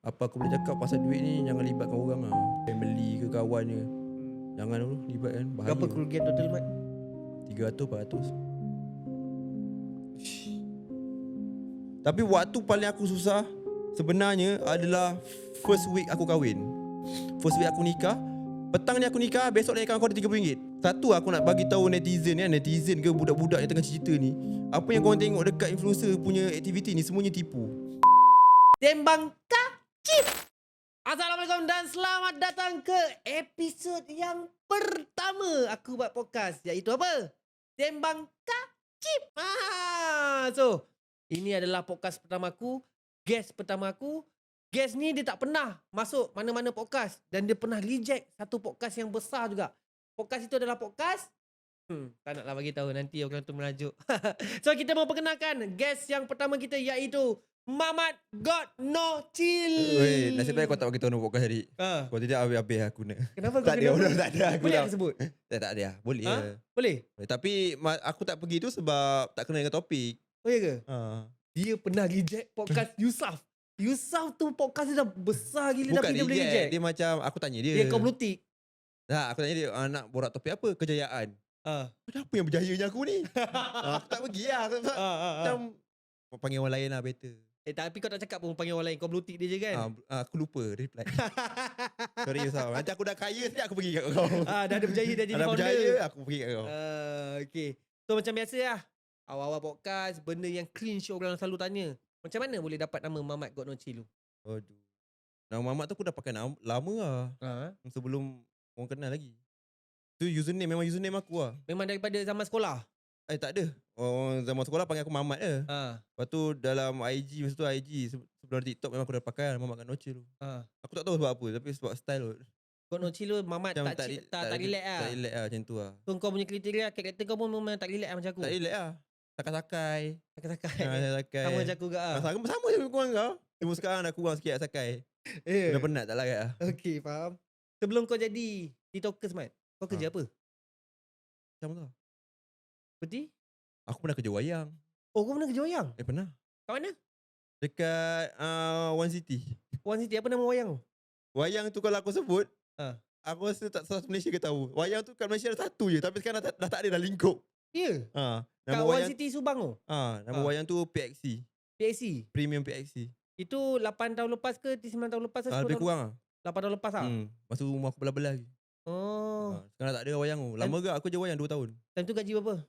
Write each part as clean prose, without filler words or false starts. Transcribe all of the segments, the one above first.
Apa aku boleh cakap pasal duit ni, jangan libatkan orang lah. Family ke kawan ke. Jangan dulu libatkan, bahaya. Berapa kerugian total, Mat? 300, 400. Tapi waktu paling aku susah sebenarnya adalah first week aku kahwin. First week aku nikah. Petang ni aku nikah, besok naikkan aku ada RM30. Satu aku nak bagi tahu netizen ke budak-budak yang tengah cerita ni, apa yang korang tengok dekat influencer punya aktiviti ni semuanya tipu. Sembang Kacip. Assalamualaikum dan selamat datang ke episod yang pertama aku buat podcast, iaitu apa? Sembang Kacip. So, ini adalah podcast pertamaku, guest pertamaku. Guest ni dia tak pernah masuk mana-mana podcast dan dia pernah reject satu podcast yang besar juga. Podcast itu adalah podcast tak naklah bagi tahu, nanti orang tu merajuk. So kita mau perkenalkan guest yang pertama kita, iaitu Mamat God No Chill. Weh, nasib baik kau tak bagi tahu nama podcast tadi. Ha. Kalau tidak habis aku nak. Kenapa kau Tak ada, kenapa? tak ada aku Boleh dah. aku sebut? Tak ada. Boleh Ha? ya. Boleh? Tapi aku tak pergi tu sebab tak kena dengan topik. Oh ya ke? Ha. Dia pernah reject podcast Yusaf. Yusaf tu podcast dia dah besar gila, Bukan tapi dia boleh reject. Dia macam aku tanya dia. Dia kau blutik. Nah, aku tanya dia, nak borak topik apa? Kejayaan. Kenapa yang berjayanya aku ni? Aku tak pergi lah. Macam panggil orang lain lah better. Tapi kau tak cakap pun panggil orang lain, kau blutik dia je kan? Aku lupa reply. Sorry Yusuf. Nanti aku dah kaya sekali aku pergi kat kau. Dah ada berjaya, dah jadi Dah founder. berjaya aku pergi kat kau. Okay. So macam biasa lah, awal-awal podcast, benda yang cringe orang selalu tanya. Macam mana boleh dapat nama Mamat God No Chill tu? Aduh. Nama Mamat tu aku dah pakai lama lah. Sebelum orang kenal lagi. Tu memang username aku lah. Memang daripada zaman sekolah? Tak ada. Orang zaman sekolah panggil aku Mamat je. Lepas tu dalam IG, masa tu IG sebelum TikTok memang aku dah pakai lah, Mamat God No Chill tu. Aku tak tahu sebab apa, tapi sebab style kot. God No Chill tu Mamat Macam tak relax lah. Tak relax lah macam tu lah. So kau punya kriteria, karakter kau pun memang tak relax macam aku? Tak relax lah. Sakai-sakai. Sakai-sakai. Sama macam aku juga lah. Sama je kurang kau. Cuma sekarang dah kurang sikit lah sakai. Dah penat tak larat lah. Okay, faham. Sebelum kau jadi TikTokers, Mat, kau kerja apa? Macam tu. Seperti? Aku pernah kerja wayang. Oh, kau pernah kerja wayang? Pernah. Kat mana? Dekat One City. One City, apa nama wayang tu? Wayang tu kalau aku sebut, aku rasa tak salah Malaysia ke tahu. Wayang tu kat Malaysia ada satu je, tapi sekarang dah tak ada, dah lingkup. Ya? Nama Kat One City Subang tu? Nama wayang tu PXC. PXC? Premium PXC. Itu 8 tahun lepas ke 9 tahun lepas? Lebih kurang lah. 8 tahun lepas lah? Masa umur aku belah-belah lagi. Sekarang tak ada wayang tu. Lama ke aku kerja wayang 2 tahun. Time tu gaji berapa?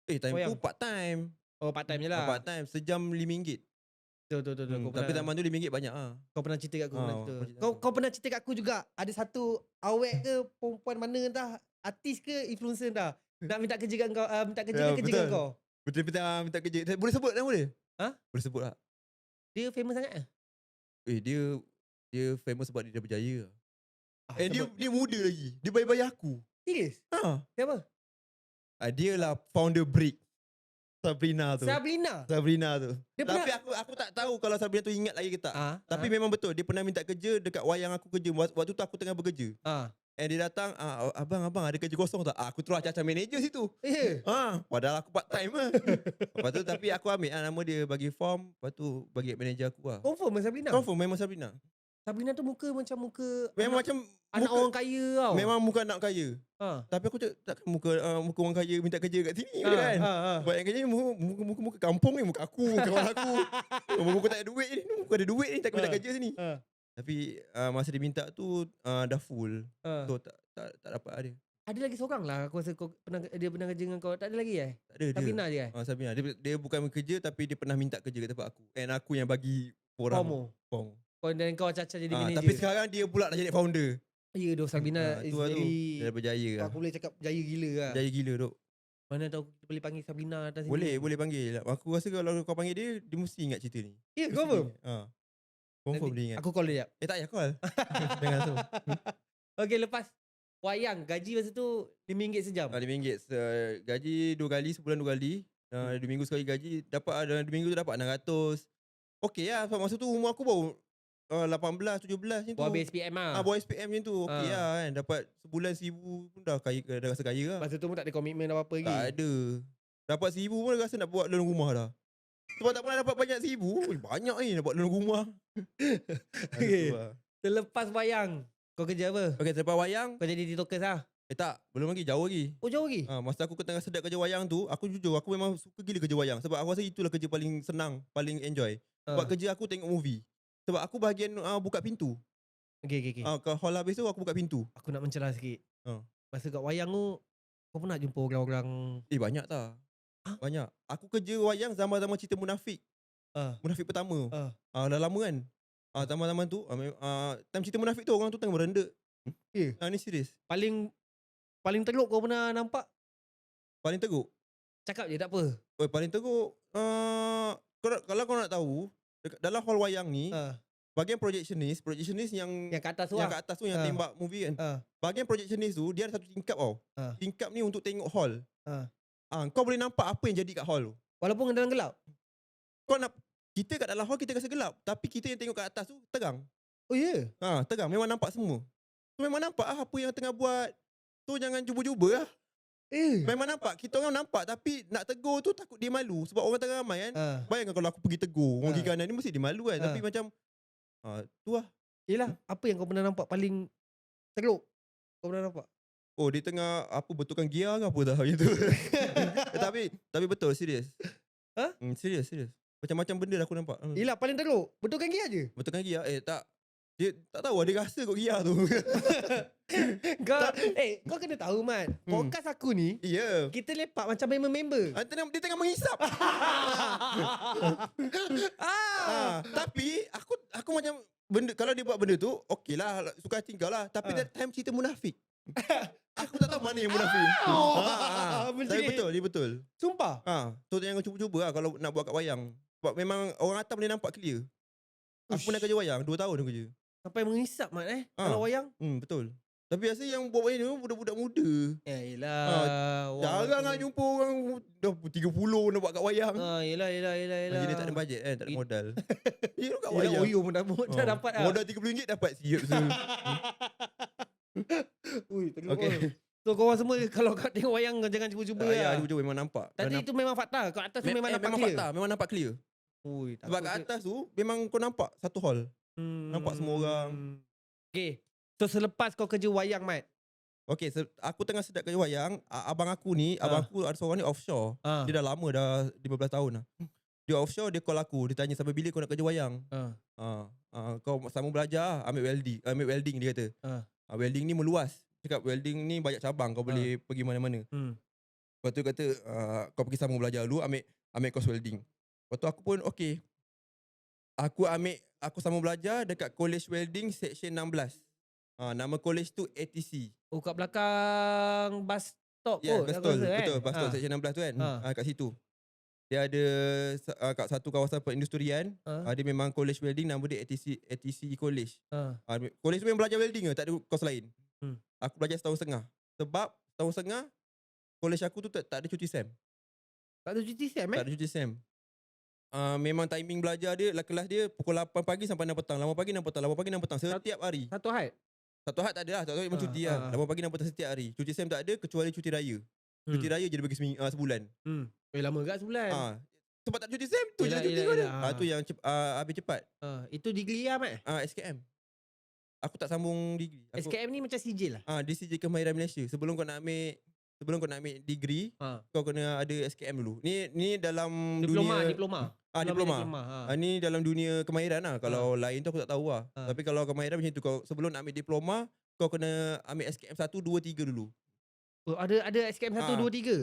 Time wayang tu part time. Oh, part time je lah. Part time, sejam RM5. Betul. Tapi zaman tu RM5 banyak lah. Kau pernah cerita kat aku. Kau pernah cerita kat aku juga. Ada satu awet ke perempuan mana entah, artis ke influencer entah, nak minta kerja kat kau, minta kerja ke kerja kat kau. Betul minta kerja. Boleh sebut nama dia? Boleh sebut tak? Dia famous sangat ke? Dia famous sebab dia dah berjaya. Dia muda lagi. Dia bayar aku. Serius? Siapa? Dia lah founder Brick. Sabrina tu. Dia Tapi aku tak tahu kalau Sabrina tu ingat lagi ke tak. Tapi memang betul dia pernah minta kerja dekat wayang aku kerja. Waktu tu aku tengah bekerja. Dia datang, abang ada kerja kosong tak? Aku terus macam manager situ. Padahal aku part time lah. Lepas tu tapi aku ambil nama dia, bagi form, lepas tu bagi manager aku lah. Confirm Sabrina? Confirm memang Sabrina. Sabrina tu muka macam muka memang macam anak muka, orang kaya tau. Memang muka anak kaya. Tapi aku takkan muka orang kaya minta kerja kat sini kan. Sebab yang kerja muka kampung ni, muka aku, kawan aku. Muka tak ada duit ni, muka ada duit ni tak minta kerja sini. Tapi masa dia minta tu dah full. So tak dapat dia. Ada lagi seorang lah aku rasa dia pernah kerja dengan kau. Tak ada lagi Tak ada. Sabrina je Sabrina. Dia bukan kerja tapi dia pernah minta kerja kat tempat aku. And aku yang bagi orang form. Dan kau caca jadi manager. Tapi sekarang dia pula dah jadi founder. Ya doh, Sabrina is very, dia dah berjaya lah. Aku boleh cakap jaya gila lah. Jaya gila dok. Mana tahu kita boleh panggil Sabrina atas sini. Boleh panggil. Aku rasa kalau kau panggil dia mesti ingat cerita ni. Ya, confirm? Confirm dia ingat. Aku call dia. Tak payah call. Jangan tu. Okay, lepas wayang, gaji masa tu RM5 sejam? RM5. Gaji 2 kali, sebulan 2 kali. 2 minggu sekali gaji. Dapat dalam 2 minggu tu dapat 600. Okey lah. Masa tu umur aku baru 18, 17 macam tu. Buat SPM lah. Buat SPM macam tu. Okey lah kan. Dapat sebulan 1,000 pun dah rasa kaya lah. Masa tu pun tak ada komitmen apa-apa lagi. Tak ada. Dapat 1,000 pun rasa nak buat loan rumah dah. Sebab tak pernah dapat banyak 1000. Banyak ni dapat dalam rumah. Okay. Terlepas wayang, kau kerja apa? Okay, selepas wayang. Kau jadi TikTokers lah? Tak, belum lagi, jauh lagi. Oh, jauh lagi? Masa aku tengah sedap kerja wayang tu, aku jujur, aku memang suka gila kerja wayang. Sebab aku rasa itulah kerja paling senang, paling enjoy. Sebab kerja aku tengok movie. Sebab aku bahagian buka pintu. Okay. Ke hall habis tu aku buka pintu. Aku nak mencerah sikit. Ah. Masa kat wayang tu, kau pernah jumpa orang-orang... Banyak tak? Hah? Banyak. Aku kerja wayang zaman-zaman cerita Munafik. Munafik pertama. Dah lama kan? Zaman-zaman tu, time cerita Munafik tu orang tu tengah merendek. Ni serius. Paling teruk kau pernah nampak? Paling teruk? Cakap je tak apa. Paling teruk, kalau kau nak tahu, dalam hall wayang ni, bahagian projectionist yang Yang kat atas tu yang kat atas tu yang tembak movie kan. Bahagian projectionist tu dia ada satu tingkap tau. Tingkap ni untuk tengok hall. Kau boleh nampak apa yang jadi kat hall tu. Walaupun dalam gelap? Kita kat dalam hall kita rasa gelap, tapi kita yang tengok kat atas tu terang. Oh ya? Terang, memang nampak semua. So memang nampak apa yang tengah buat. So jangan cuba-cuba lah. Memang nampak. Kita orang nampak, tapi nak tegur tu takut dia malu. Sebab orang tengah ramai kan. Bayangkan kalau aku pergi tegur orang kiri kanan ni, mesti dia malu kan. Tapi macam tu lah. Yelah, apa yang kau pernah nampak paling teruk? Kau pernah nampak? Dia tengah betulkan gear ke apa dah gitu. tapi betul, serius. Serius. Macam-macam benda dah aku nampak. Yelah, paling teruk betulkan gear je. Betulkan gear? Tak. Dia tak tahu, dia rasa kot gear tu. Kau kena tahu Mat, podcast aku ni, kita lepak macam member-member. Dia tengah menghisap. Tapi aku macam benda, kalau dia buat benda tu, okey lah, suka hati kau lah. Tapi that time cerita Munafik. Aku tak tahu mana yang Munafik. Tapi dia betul. Sumpah? So jangan cuba-cuba lah kalau nak buat kat wayang. Sebab memang orang atas boleh nampak clear. Aku pernah kerja wayang 2 tahun aku kerja. Sampai menghisap Mat kalau wayang? Betul. Tapi biasa yang buat wayang ni budak-budak muda. Yelah. Jarang lah jumpa orang dah 30 nak buat kat wayang. Yelah. Jadi tak ada bajet kan, tak ada modal. Kat wayang. wayang. Pun dah dapat lah. Modal RM30 dapat siap betul. Okay. So korang semua kalau kau tengok wayang jangan cuba-cuba lah. Ya, cuba-cuba memang nampak. Tadi itu memang fakta. Kat atas tu memang nampak clear. Memang nampak clear. Sebab kat atas tu memang kau nampak satu hall. Nampak semua orang. Okay. So selepas kau kerja wayang Mat, Okay, aku tengah sedap kerja wayang. Abang aku ada seorang ni offshore. Dia dah lama, dah 15 tahun lah. Dia offshore, dia call aku. Dia tanya sampai bila kau nak kerja wayang. Kau sama belajar, ambil welding dia kata. Welding ni meluas. Cakap welding ni banyak cabang, kau boleh pergi mana-mana. Lepas tu kata kau pergi sama belajar dulu, ambil course welding. Lepas tu aku pun okay. Aku sama belajar dekat College Welding Section 16. Nama college tu ATC. Kat belakang bus stop kot. Betul, bus stop Section 16 tu kan. Kat situ. Dia ada kat satu kawasan perindustrian. Dia memang College Welding, nama dia ATC College. College tu memang belajar welding ke, tak ada course lain. Aku belajar setahun setengah. Sebab setahun setengah college aku tu tak ada cuti SEM. Tak ada cuti SEM Tak ada cuti SEM. Memang timing belajar dia, kelas dia pukul 8 pagi sampai 6 petang. 8 pagi 6 petang, 8 pagi 6 petang setiap hari. Satu had? Satu had tak ada lah, satu had memang cuti lah. 8 pagi 6 petang setiap hari. Cuti SEM tak ada kecuali cuti raya. Cuti raya je dia bagi sebulan. Lama kat sebulan. Sebab tak cuti SEM tu je cuti kau ada. Tu yang habis cepat. Itu degree lah Mat? SKM. Aku tak sambung degree. SKM ni macam sijil lah? Dia sijil Kemahiran Malaysia. Sebelum kau nak ambil degree, kau kena ada SKM dulu. Ni dalam diploma. Diploma. Ni dalam dunia kemahiran lah. Kalau lain tu aku tak tahu lah. Tapi kalau kemahiran macam tu, kau sebelum nak ambil diploma, kau kena ambil SKM 1, 2, 3 dulu. Ada SKM 1, 2, 3?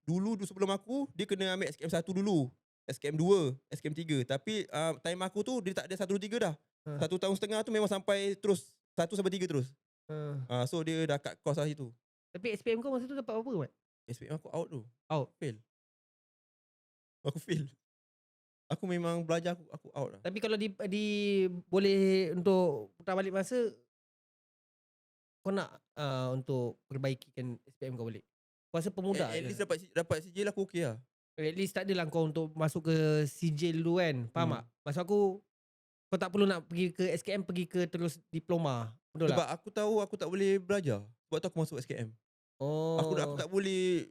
Dulu sebelum aku, dia kena ambil SKM 1 dulu. SKM 2, SKM 3. Tapi time aku tu, dia tak ada 1, 2, 3 dah. 1 tahun setengah tu memang sampai terus 1 sampai 3 terus. So dia dah cut course lah situ. Tapi SPM kau masa tu dapat apa Mat? SPM aku out tu. Fail? Aku fail. Aku memang belajar aku out lah. Tapi kalau di boleh untuk putar balik masa, kau nak untuk perbaikikan SPM kau balik? Kau rasa pemuda At least dapat sijil aku okey lah. At least tak adalah kau untuk masuk ke sijil dulu kan. Faham tak? Maksud aku, kau tak perlu nak pergi ke SKM, pergi ke terus diploma. Betul Sebab tak? aku tahu aku tak boleh belajar. Sebab tu aku masuk SKM. Aku tak boleh.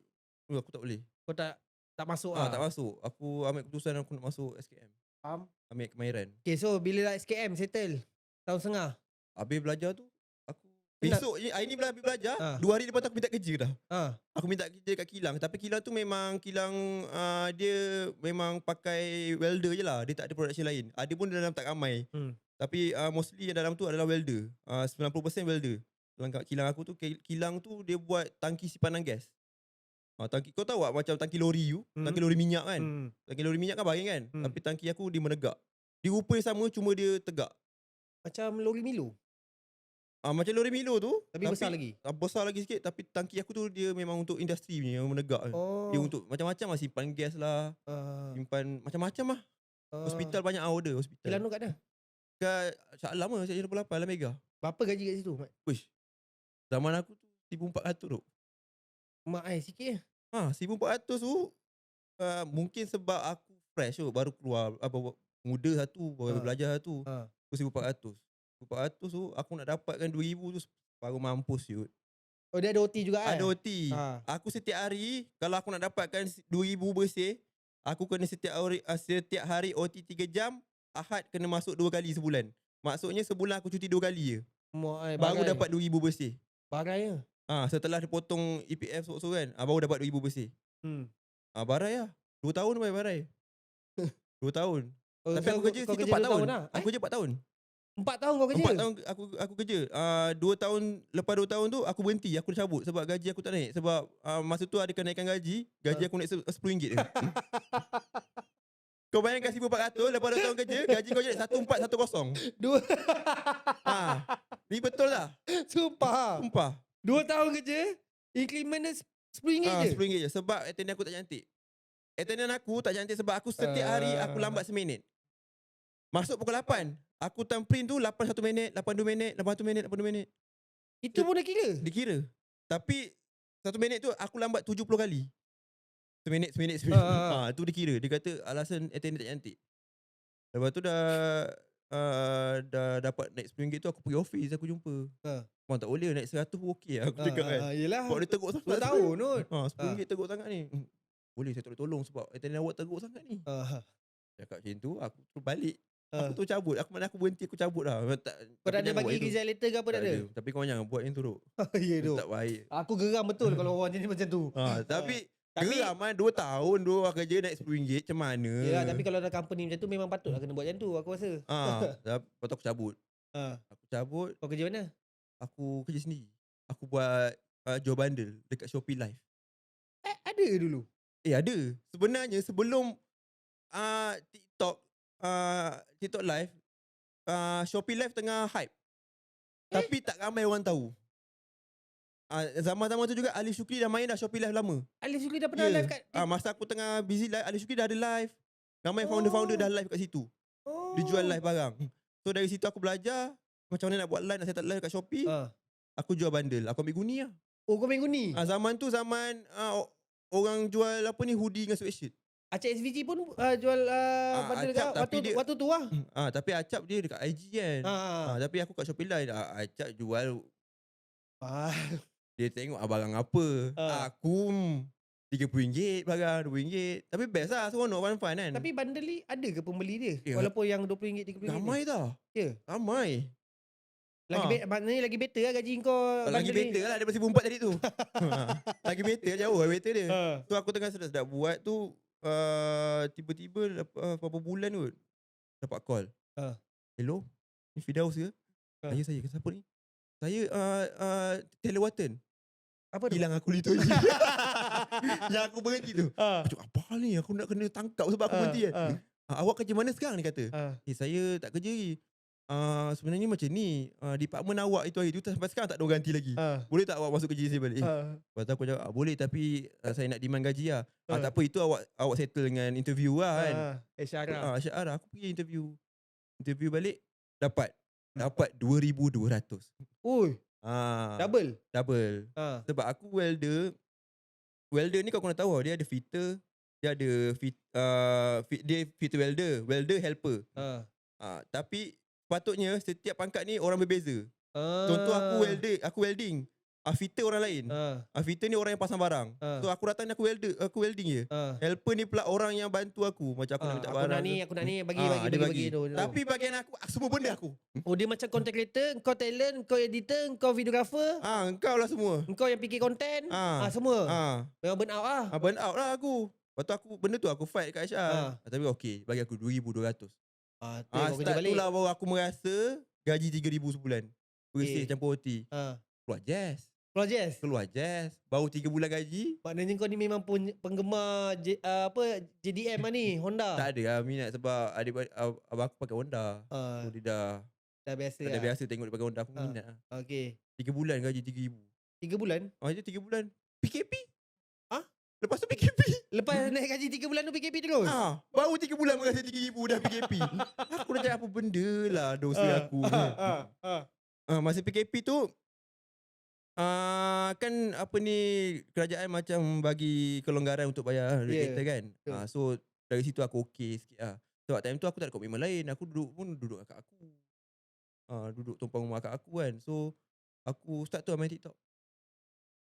Aku tak boleh. Kau tak Tak masuk Tak masuk. Aku ambil keputusan aku nak masuk SKM. Faham? Ambil kemahiran. Okay, so bila lah SKM settle? Tahun setengah? Habis belajar tu, aku Nak- besok ni, hari ni habis belajar, Ah. 2 hari lepas tu aku minta kerja dah. Ha. Aku minta kerja kat kilang. Tapi kilang tu memang kilang dia memang pakai welder je lah. Dia tak ada production lain. Ada pun dalam tak ramai. Tapi mostly yang dalam tu adalah welder. 90% welder. Dalam kat kilang aku tu, kilang tu dia buat tangki simpanan gas. Tangki, kau tahu tak macam tangki lori tu? Tangki lori minyak kan? Tangki lori minyak kan baring kan? Tapi tangki aku dia menegak. Dia rupa yang sama cuma dia tegak. Macam lori Milo. Macam lori Milo tu. Tapi besar lagi. Besar lagi sikit. Tapi tangki aku tu dia memang untuk industri punya yang menegak. Oh. Dia untuk macam-macam lah. Simpan gas lah. Simpan macam-macam lah. Hospital banyak order hospital. Kilang tu kat mana? Kat Shah Alam lah. Shah 28 Alam Mega. Berapa gaji kat situ, Mat? Wish. Zaman aku tu 1,400 tu. Mak sikit je. 1,400 tu mungkin sebab aku fresh tu. Baru keluar muda satu. Baru belajar satu. Aku 1,400. 1,400 tu aku nak dapatkan 2,000 tu baru mampus siut. Oh, dia ada OT juga kan? Ada OT. Aku setiap hari kalau aku nak dapatkan 2,000 bersih, aku kena setiap hari OT 3 jam. Ahad kena masuk 2 kali sebulan. Maksudnya sebulan aku cuti 2 kali je. Baru dapat 2,000 bersih. Bagai je. Setelah dia potong EPF so kan, baru dapat 2,000 bersih. Barai lah. 2 tahun bayar barai. 2 tahun. Tapi aku kerja situ 4 tahun. Aku kerja 4 tahun. 4 tahun kau kerja? 4 tahun aku kerja. 2 tahun, lepas 2 tahun tu aku berhenti. Aku dah cabut sebab gaji aku tak naik. Sebab masa tu ada kenaikan gaji. Gaji aku naik RM10 je. Kau bayangkan 1,400 lepas 2 tahun kerja, gaji kau jadi 1,410. Dua. Ni betul tak? Sumpah. 2 tahun kerja, increment dia RM10 je. RM10 je. Sebab attendant aku tak cantik. Attendant aku tak cantik sebab aku setiap hari aku lambat seminit. Masuk pukul 8. Aku time print tu 8 1 minit, 8 2 minit, 8 1 minit, 8 2 minit. Itu pun dah kira? Dikira. Tapi 1 minit tu aku lambat 70 kali. Seminit. Tu dikira. Dia kata alasan attendant tak cantik. Lepas tu dah dapat naik RM10 tu aku pergi office aku jumpa. Mak tak boleh naik 100 pun okey aku cakap kan. Yelah. Sebab dia teruk sangat. 2 tahun Nut. RM10 teruk sangat ni. Boleh saya tolong sebab attendant awak teruk sangat ni. Cakap macam tu aku terus balik. Aku tu cabut. Aku berhenti aku cabut dah. Kau tak ada bagi resign letter ke apa tak ada? Tapi kau jangan buat yang teruk. Ya tu. Tak baik. Aku geram betul kalau orang jenis macam tu. Tapi geram kan 2 tahun tu kerja naik RM10 macam mana. Ya, tapi kalau ada company macam tu memang patutlah kena buat macam tu aku rasa. Lepas tu aku cabut. Aku cabut. Kau kerja mana? Aku kerja sendiri. Aku buat jual bundle dekat Shopee Live. Ada dulu? Ada. Sebenarnya sebelum TikTok Live, Shopee Live tengah hype. Tapi tak ramai orang tahu. Zaman-zaman tu juga Alif Syukri dah main dah Shopee Live lama. Alif Syukri dah pernah live kat masa aku tengah busy live, Alif Syukri dah ada live. Ramai founder-founder dah live kat situ. Dia jual live barang. So dari situ aku belajar macam mana nak buat live, nak set up live kat Shopee. Aku jual bundle. Aku ambil guni lah. Oh, kau main guni? Zaman tu zaman orang jual apa ni, hoodie dengan sweatshirt. Acap SVG pun jual bundle waktu tu lah. Tapi Acap dia dekat IG kan. Tapi aku kat Shopee Live. Acap jual. Dia tengok barang apa. Aku RM30 barang, RM2. Tapi best lah, seronok, fun kan. Tapi bundle ni ada ke pembeli dia? Walaupun yang RM20, RM30. Ramai tau. Ya? Ramai. Maknanya lagi better lah gaji kau. Lagi better lah daripada 1,400 tadi tu. Lagi better, jauh lah better dia. Tu aku tengah sedap-sedap buat tu. Tiba-tiba berapa bulan tu dapat call. Hello, ni Firdaus ke? Saya siapa ni? Saya Taylor Watton. Apa tu? Hilang aku literally. Yang aku berhenti tu. Macam apa ni? Aku nak kena tangkap sebab aku berhenti kan. Awak kerja mana sekarang ni kata? Saya tak kerja lagi. Sebenarnya macam ni, department awak itu hari tu sampai sekarang tak ada ganti lagi. Boleh tak awak masuk kerja saya balik? Lepas tu aku cakap boleh, tapi saya nak demand gaji lah. Tak apa, itu awak settle dengan interview lah kan. HR aku pergi interview balik, dapat 2,200. Oi. Double. Sebab aku welder ni kau kena tahu dia ada fitter, dia ada dia fitter welder helper. Tapi sepatutnya setiap pangkat ni orang berbeza. Contoh aku welding. Fitter orang lain. Fitter ni orang yang pasang barang. So aku datang ni aku welding je. Helper ni pula orang yang bantu aku. Macam aku nak minta barang. Aku nak ni, bagi dia bagi. tu. Tapi bagian aku semua benda aku. Oh, dia macam content creator, kau talent, kau editor, kau videographer, Engkau lah semua. kau yang fikir konten, semua. Memang burn out lah. Burn out lah aku. Lepas tu benda tu aku fight kat HR. Tapi okey, bagi aku 2,200. Start tu lah baru aku merasa gaji 3,000 sebulan. Bersih campur roti. Keluar jazz. Baru 3 bulan gaji. Maknanya kau ni memang penggemar JDM lah ni, Honda. Tak ada lah minat sebab abang aku pakai Honda. So dia Dah biasa dah biasa tengok dia pakai Honda. Aku minat lah. Okay. 3 bulan gaji 3,000. 3 bulan? Dia 3 bulan. PKP. Lepas tu PKP. Lepas naik gaji 3 bulan tu PKP terus? Baru 3 bulan merasa 3,000 dah PKP. Aku dah cakap apa benda lah dosa aku ni. Masa PKP tu kan apa ni, kerajaan macam bagi kelonggaran untuk bayar duit kereta kan. So dari situ aku okey sikit lah. Sebab time tu aku tak ada komitmen lain. Aku duduk dengan kakak aku. Duduk tumpang rumah kakak aku kan. So aku start tu main TikTok.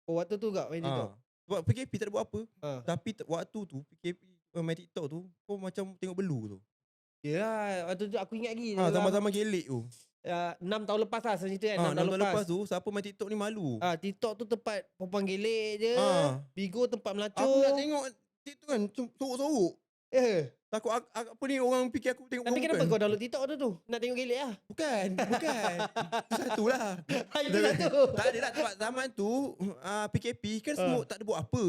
Oh, waktu tu kak main TikTok? Sebab PKP tak ada buat apa. Tapi waktu tu PKP main TikTok tu kau macam tengok belu tu. Yelah, waktu tu aku ingat lagi. Sama-sama gelek tu. 6 tahun lepas lah cerita kan. 6 tahun lepas tu siapa main TikTok ni malu. TikTok tu tempat perempuan gelek je. Bigo tempat melacur. Aku nak tengok TikTok kan sorok-sorok. Takut apa ni orang fikir aku tengok. Tapi kenapa kau download TikTok tu? Nak tengok gelek lah? Bukan. Itu satu lah. Itu satu. Tak ada lah sebab zaman tu PKP kan semua tak ada buat apa.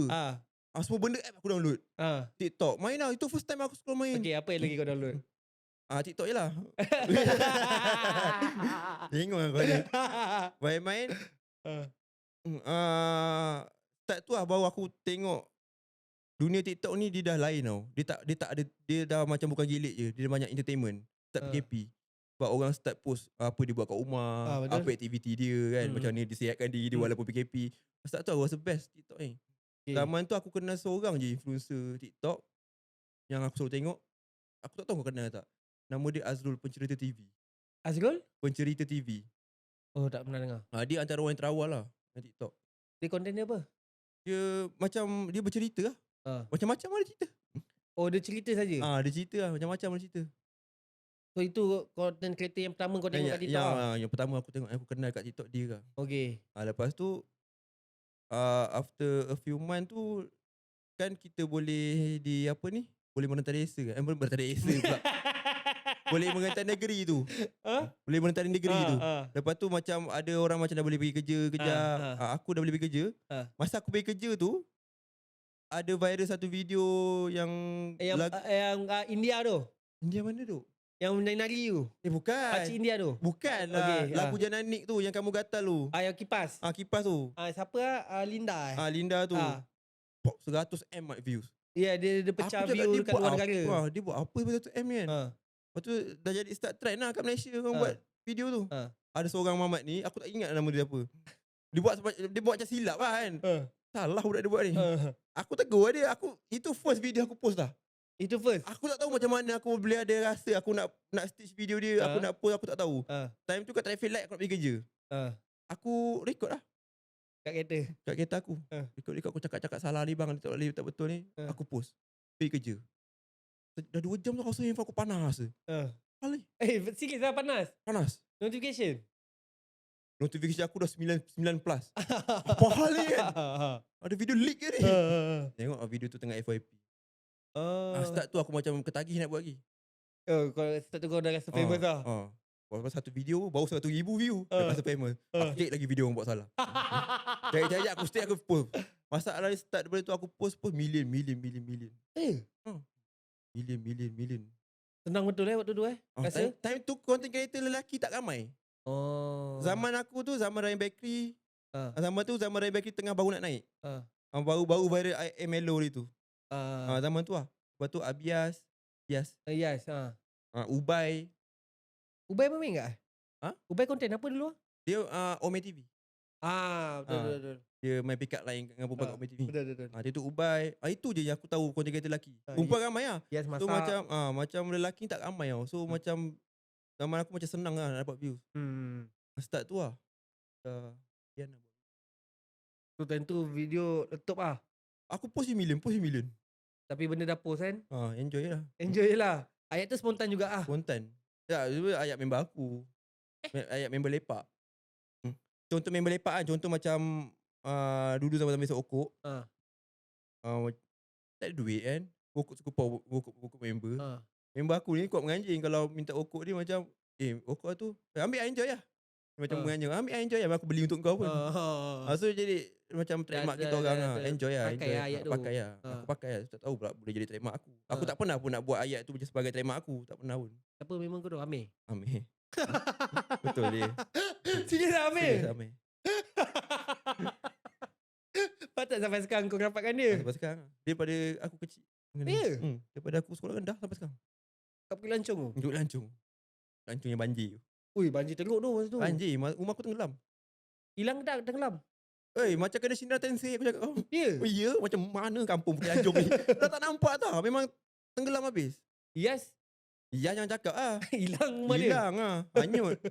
Semua benda app aku download. TikTok main lah. Itu first time aku scroll main. Okay, apa yang lagi kau download? TikTok je lah. Tengok lah kau ni. Main-main. Start tu lah baru aku tengok dunia TikTok ni dia dah lain tau. Dia dah macam bukan gilik je. Dia dah banyak entertainment. Start PKP. Sebab orang start post apa dia buat kat rumah, apa aktiviti dia kan, macam ni dia sihatkan diri dia walaupun PKP. Start tu aku rasa best TikTok ni. Zaman tu aku kenal seorang je influencer TikTok yang aku selalu tengok. Aku tak tahu kau kenal tak. Nama dia Azrul Pencerita TV. Azrul? Pencerita TV. Oh, tak pernah dengar. Dia antara orang yang terawal lah dalam TikTok. Dia konten dia apa? Dia macam dia bercerita lah. Macam-macam lah dia cerita. Oh, dia cerita saja. Dia cerita lah macam-macam lah cerita. So itu konten creator yang pertama kau tengok kat TikTok lah? Yang pertama aku tengok, aku kenal kat TikTok dia lah. Okay. Lepas tu after a few months tu kan kita boleh boleh menentang desa kan? Menentang desa pula. Boleh menentang negeri tu. Boleh menentang negeri tu. Lepas tu macam ada orang macam dah boleh pergi kerja kejap. Aku dah boleh pergi kerja. Masa aku pergi kerja tu ada viral satu video yang India tu. India mana tu? Yang menari-nari tu. Bukan. Pakcik India tu. Bukan lah. Lagu Jananik tu yang kamu gatal tu. Yang kipas. Kipas tu. Siapa lah? Linda. Linda tu. 100M views. Ya, dia pecah view dekat luar negara. Dia buat apa 100M kan? Lepas tu dah jadi start trend lah kat Malaysia orang buat video tu. Ada seorang Mamat ni, aku tak ingat nama dia apa. Dia buat macam silap lah kan. Salah budak dia buat ni. Aku tegur dia. Itu first video aku post lah. Itu first? Aku tak tahu macam mana aku boleh ada rasa aku nak stitch video dia. Aku nak post, aku tak tahu. Time tu kat traffic light aku nak pergi kerja. Aku record lah. Kat kereta? Kat kereta aku. Record aku cakap-cakap salah ni bang. Dia tak betul ni. Aku post. Pergi kerja. Dah 2 jam tu aku rasa handphone aku panas. Sikit lah panas? Panas. Notification aku dah 9 plus. Apa hal ni kan? Ada video leak ke ni? Tengok video tu tengah FYP. Start tu aku macam ketagih nak buat lagi. Start tu kau dah rasa famous lah. Lepas satu video baru 1,000 view. Dah rasa famous. Aku cek lagi video orang buat salah. Cari-cari aku stay aku post. Masalah start daripada tu aku post million. Million. Senang betul waktu tu rasa? Time tu content creator lelaki tak ramai. Zaman aku tu zaman Ryan Bakery. Zaman tu zaman Ryan Bakery tengah baru nak naik. Baru-baru viral Melo dia tu. Zaman tu lah. Lepas tu Abias. Ubay. Ubay pun main tak? Ubay konten apa dulu? Dia Ome TV. Betul. Dia main pick up line dengan perempuan kat Ome TV. Betul. Dia tu Ubay. Itu je yang aku tahu content creator lelaki. Perempuan ramai lah. So macam lelaki tak ramai tau. So macam zaman aku macam senang lah nak dapat views. Start tu lah. Tu tentu video letup lah. Aku post million. Tapi benda dah post kan. Enjoy lah. Enjoy lah. Ayat tu spontan juga ah. Spontan. Ya, itu ayat member aku. Ayat member lepak. Contoh member lepak kan. Contoh macam dulu sama-sama besok okok. Tak ada duit kan. Okok member. Member aku ni kuat menganjing. Kalau minta okok dia macam, okok tu ambil enjoy lah. Dia macam menganjing, ambil enjoy lah. Aku beli untuk kau pun. So jadi macam trademark kita orang lah. Enjoy lah. Pakai lah ayat tu. Pakai lah. Aku pakai lah. Tak tahu pula boleh jadi trademark aku. Aku tak pernah pun nak buat ayat tu sebagai trademark aku. Tak pernah pun. Apa memang kau tu Amir? Amir. Betul dia. Serius lah Amir? Serius Amir. Patut sampai sekarang kau rapatkan dia. Sampai sekarang. Daripada aku kecil. Ya? Daripada aku sekolah rendah sampai sekarang. Kau pergi lancung tu? Duduk lancung. Lancung yang banjir tu. Ui, banjir teruk tu masa tu. Banjir. Rumah aku tenggelam. Hilang dah tenggelam. Macam kena sinar tensei aku cakap. Ya? Ya? Macam mana kampung Bukit Lancung ni? tak nampak tau. Memang tenggelam habis. Yes. Ya, jangan cakap lah. Hilang rumah dia. Hilang lah. Hanyut.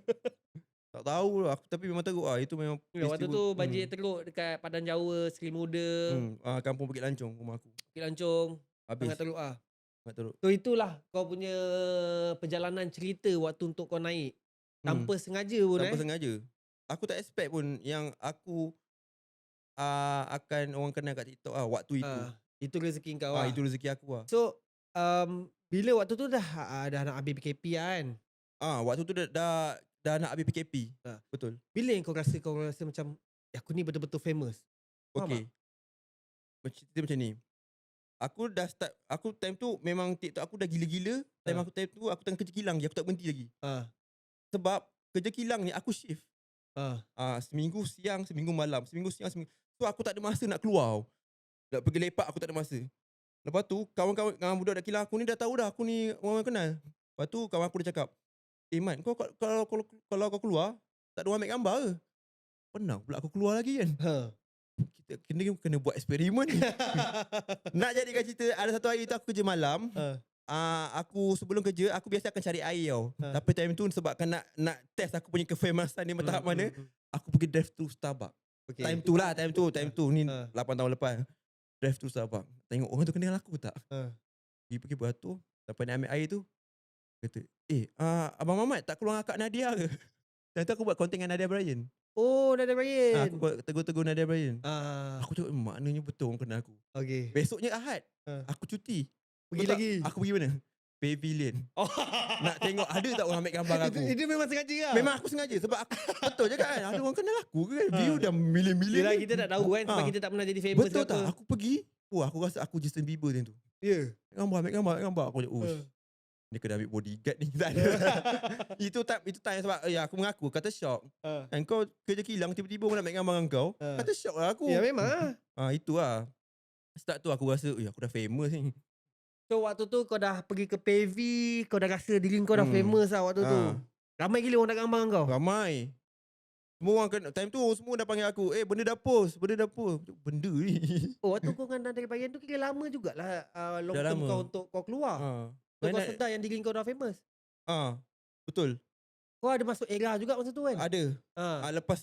Tak tahu lah. Tapi memang teruk lah. Itu memang Waktu tu banjir teruk dekat Padang Jawa, Seri Muda. Kampung Bukit Lancung rumah aku. Bukit Lancung. Habis. Sangat teruk lah. Sangat teruk. So itulah kau punya perjalanan cerita waktu untuk kau naik. Tanpa sengaja pun Tanpa sengaja. Aku tak expect pun yang aku akan orang kenal kat TikTok lah waktu itu. Itu rezeki kau lah. Itu rezeki aku lah. So bila waktu tu dah nak habis PKP kan? Waktu tu dah nak habis PKP. Betul. Bila yang kau rasa macam aku ni betul-betul famous? Okay. Cerita macam ni. Aku dah start. Aku time tu memang TikTok aku dah gila-gila. Time tu aku tengah kerja kilang je. Aku tak berhenti lagi. Sebab kerja kilang ni aku shift. Seminggu siang, seminggu malam. So aku tak ada masa nak keluar. Nak pergi lepak aku tak ada masa. Lepas tu kawan-kawan budak kilang aku ni dah tahu dah aku ni orang kenal. Lepas tu kawan aku dah cakap, Man, kalau kau keluar tak ada orang ambil gambar ke? Pernah pula aku keluar lagi kan. Kita kena buat eksperimen ni. Nak jadikan cerita, ada satu hari tu aku kerja malam. Aku sebelum kerja aku biasa akan cari air tau. Tapi time tu sebabkan nak test aku punya kefamousan ni tahap mana, aku pergi drive to Starbucks. Time tu ni 8 tahun lepas. Drive to Starbucks. Tengok orang tu kenal aku tak? Pergi beratur sampai nak ambil air tu. Kata, Abang Mamat tak keluar akak Nadia ke? Dan tu aku buat konten dengan Nadia Bryan. Oh, Nadia Bryan. Aku tegur-tegur Nadia Bryan. Aku cakap maknanya betul orang kenal aku. Okay. Besoknya Ahad, aku cuti. Pergi lagi. Aku pergi mana? Pavilion. Nak tengok ada tak orang ambil gambar aku. Itu memang sengaja lah. Memang aku sengaja sebab aku, betul je kan. Ada orang kenal aku kan. View dah milion-milion. Yelah, kita tak tahu kan sebab kita tak pernah jadi famous. Betul tak? Aku pergi. Aku rasa aku Justin Bieber macam tu. Ya. Ambil gambar. Aku cakap, ni kena ambil bodyguard ni. Tak ada. Itu time sebab aku mengaku kata shock. Kau kerja kilang tiba-tiba orang nak ambil gambar dengan kau. Kata shock lah aku. Ya memang. Itu lah. Start tu aku rasa aku dah famous ni. So waktu tu kau dah pergi ke PV, kau dah rasa diri kau dah famous lah waktu tu. Ramai gila orang nak gambar dengan kau. Ramai. Semua orang time tu semua dah panggil aku, benda dah post. Benda ni. Waktu kau dengan Nadia Bryan tu kira lama jugalah long term kau untuk kau keluar. So kau sedar yang diri kau dah famous. Betul. Kau ada masuk era juga masa tu kan? Ada. Lepas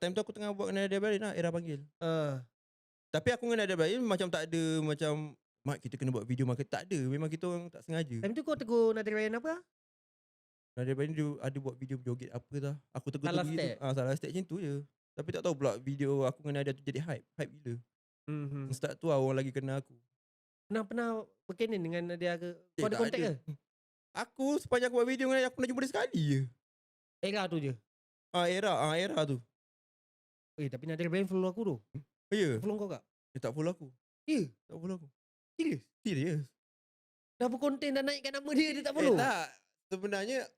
time tu aku tengah buat dengan Nadia Bryan lah, era panggil. Tapi aku dengan Nadia Bryan macam tak ada macam Mat kita kena buat video market. Tak ada. Memang kita orang tak sengaja. Time tu kau tegur Nadia Bryan apa? Nadia Bryan dia ada buat video joget apa dah. Aku tegur salah gitu. step. Salah step macam tu je. Tapi tak tahu pula video aku dengan Nadia tu jadi hype. Hype gila. Start tu orang lagi kenal aku. Pernah berkenan dengan Nadia ke? Kau ada kontak ke? Aku sepanjang aku buat video dengan Nadia, aku pernah jumpa dia sekali je. Era tu je? Era tu. Tapi Nadia Bryan follow aku tu. Ya? Follow kau tak? Dia tak follow aku. Ya? Tak follow aku. Serius? Dah berkonten dah naikkan nama dia tak follow? Tak. Sebenarnya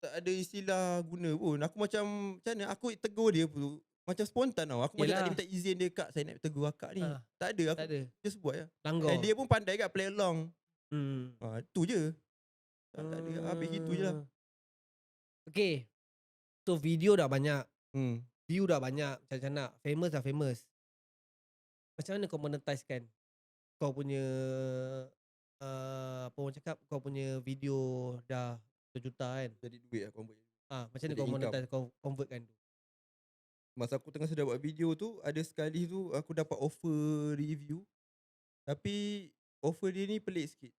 tak ada istilah guna pun. Aku macam mana? Aku tegur dia pun. Macam spontan tau. Aku macam tak ada minta izin dia, Kak saya nak tegur akak ni. Tak ada. Aku just buat je. Langgar. Dia pun pandai kat play along. Tu je. Tak ada. Habis gitu je lah. Okay. So video dah banyak. View dah banyak. Macam nak. Famous dah famous. Macam mana kau monetize-kan kau punya apa orang cakap, kau punya video dah berjuta kan? Jadi duit lah convert. Macam mana kau monetize, kau convert kan tu? Masa aku tengah sedang buat video tu, ada sekali tu aku dapat offer review. Tapi offer dia ni pelik sikit.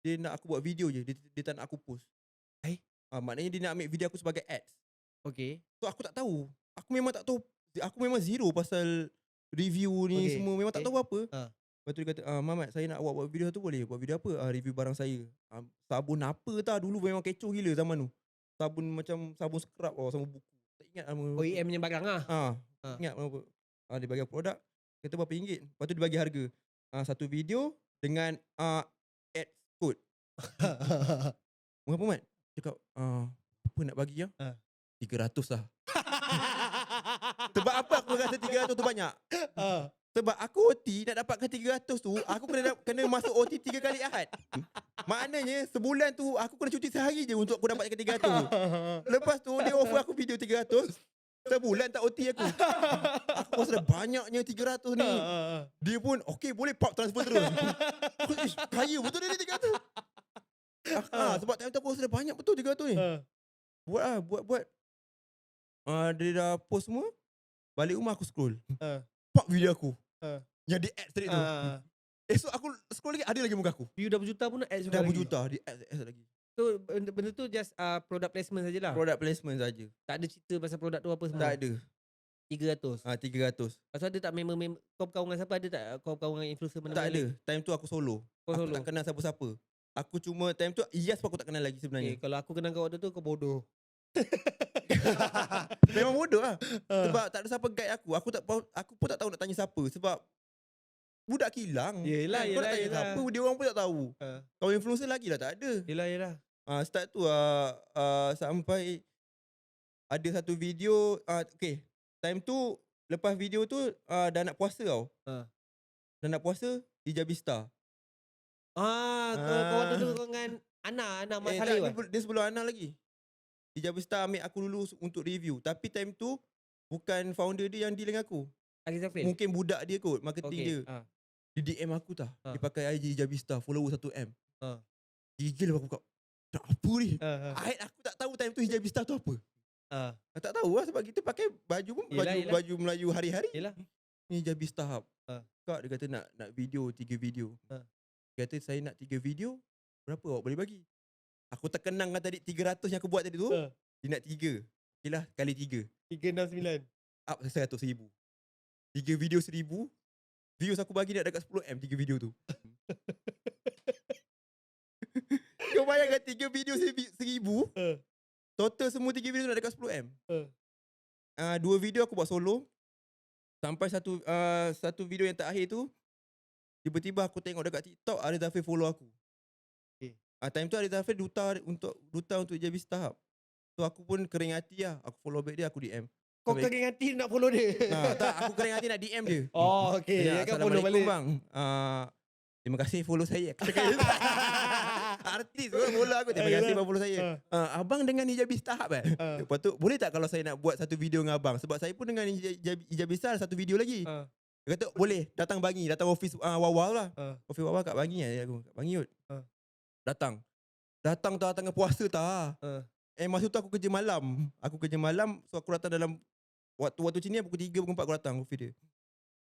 Dia nak aku buat video je, dia tak nak aku post. Eh? Maknanya dia nak ambil video aku sebagai ads. Okay. So aku tak tahu. Aku memang tak tahu. Aku memang zero pasal review ni Okay, semua. Memang tak okay. tahu apa. Ha. Lepas tu dia kata, Mamat, saya nak buat video tu boleh? Buat video apa? Review barang saya. Sabun apa tak? Dulu memang kecoh gila zaman tu. Sabun macam sabun scrub sabun buku. Tak ingat nama. OEM punya barang lah. Ha. Ingat apa. Dia bagi aku produk. Kata berapa ringgit. Lepas tu dia bagi harga. Satu video dengan ads code. Berapa Mat? Cakap, apa nak bagi ya? 300 lah. Sebab apa aku rasa 300 tu banyak? Sebab aku OT nak dapatkan 300 tu, aku kena masuk OT 3 kali Ahad. Maknanya sebulan tu aku kena cuti sehari je untuk aku dapatkan 300 tu. Lepas tu dia offer aku video 300, sebulan tak OT aku. Aku rasa dah banyaknya 300 ni. Dia pun, okay boleh pop transfer terus. Aku, kaya betul dia ni 300. Sebab time tu aku rasa dah banyak betul 300 ni. Buat. Dia dah post semua. Balik rumah aku scroll. Pop video aku. Yang di ads tadi tu. Esok aku scroll lagi, ada lagi muka aku. View dah berjuta pun nak ads juga Dah lagi. berjuta di ads lagi. So benda tu just product placement sajalah. Product placement saja. Tak ada cerita pasal produk tu apa semua. Tak ada. 300. 300. Lepas tu ada tak member kau berkawan dengan siapa? Ada tak kau berkawan dengan influencer mana-mana? Tak ada. Time tu aku solo. Kau Aku solo? tak kenal siapa-siapa. Aku cuma time tu Iyas pun aku tak kenal lagi sebenarnya. Okay, kalau aku kenal kau waktu tu kau bodoh. Memang bodoh lah. Sebab tak ada siapa guide aku. Aku pun tak tahu nak tanya siapa. Sebab budak kilang. Yelah, Kau nak tanya yelah. siapa, dia orang pun tak tahu. Kau influencer lagi lah tak ada. Yelah. Start tu sampai ada satu video. Okay, time tu lepas video tu dah nak puasa tau. Dah nak puasa di Jabista. Kau waktu tu kau dengan Ana Mat Saleh dia sebelum Ana lagi. Di Jabista ambil aku dulu untuk review. Tapi time tu bukan founder dia yang deal dengan aku. Ali Zafrin. Mungkin budak dia kot, marketing dia. Dia DM aku tah. Dia pakai IG Jabista, follower 1M. Gigil aku kat, nak apa ni? Aku tak tahu time tu Jabista tu apa. Tak tahu lah sebab kita pakai baju pun baju Melayu hari-hari. Yelah. Ni Jabista Hub. Kak dia kata nak video 3 video. Dia kata saya nak 3 video. Berapa awak boleh bagi? Aku terkenang kan tadi 300 yang aku buat tadi tu. Dia nak 3. Okay lah, kali 3. 369. Up 100,000. 3 video 1,000. Views aku bagi nak dekat 10M 3 video tu. Kau bayangkan 3 video 1,000. Total semua 3 video tu nak dekat 10M. 2 video aku buat solo. Sampai satu video yang terakhir tu, tiba-tiba aku tengok dekat TikTok Arif Zafir follow aku. Time tu Arif Zafir duta untuk Jabista Hub. So aku pun kering hati lah. Aku follow back dia, aku DM. Kau kering hati nak follow dia? Tak, aku kering hati nak DM dia. Okay. Dia kan follow Assalamualaikum balik. bang. Terima kasih follow saya. Artis pun follow aku. Terima kasih bang follow saya. Abang dengan Jabista Hub Lepas tu, boleh tak kalau saya nak buat satu video dengan abang? Sebab saya pun dengan Jabista ada satu video lagi. Dia kata boleh, datang office Wawa lah. Office Wawa kat Bangi lah aku. Kat Bangi kot. Datang tengah puasa tak. Masa tu aku kerja malam. So aku datang dalam waktu sini pukul 3 pukul 4 aku datang office dia.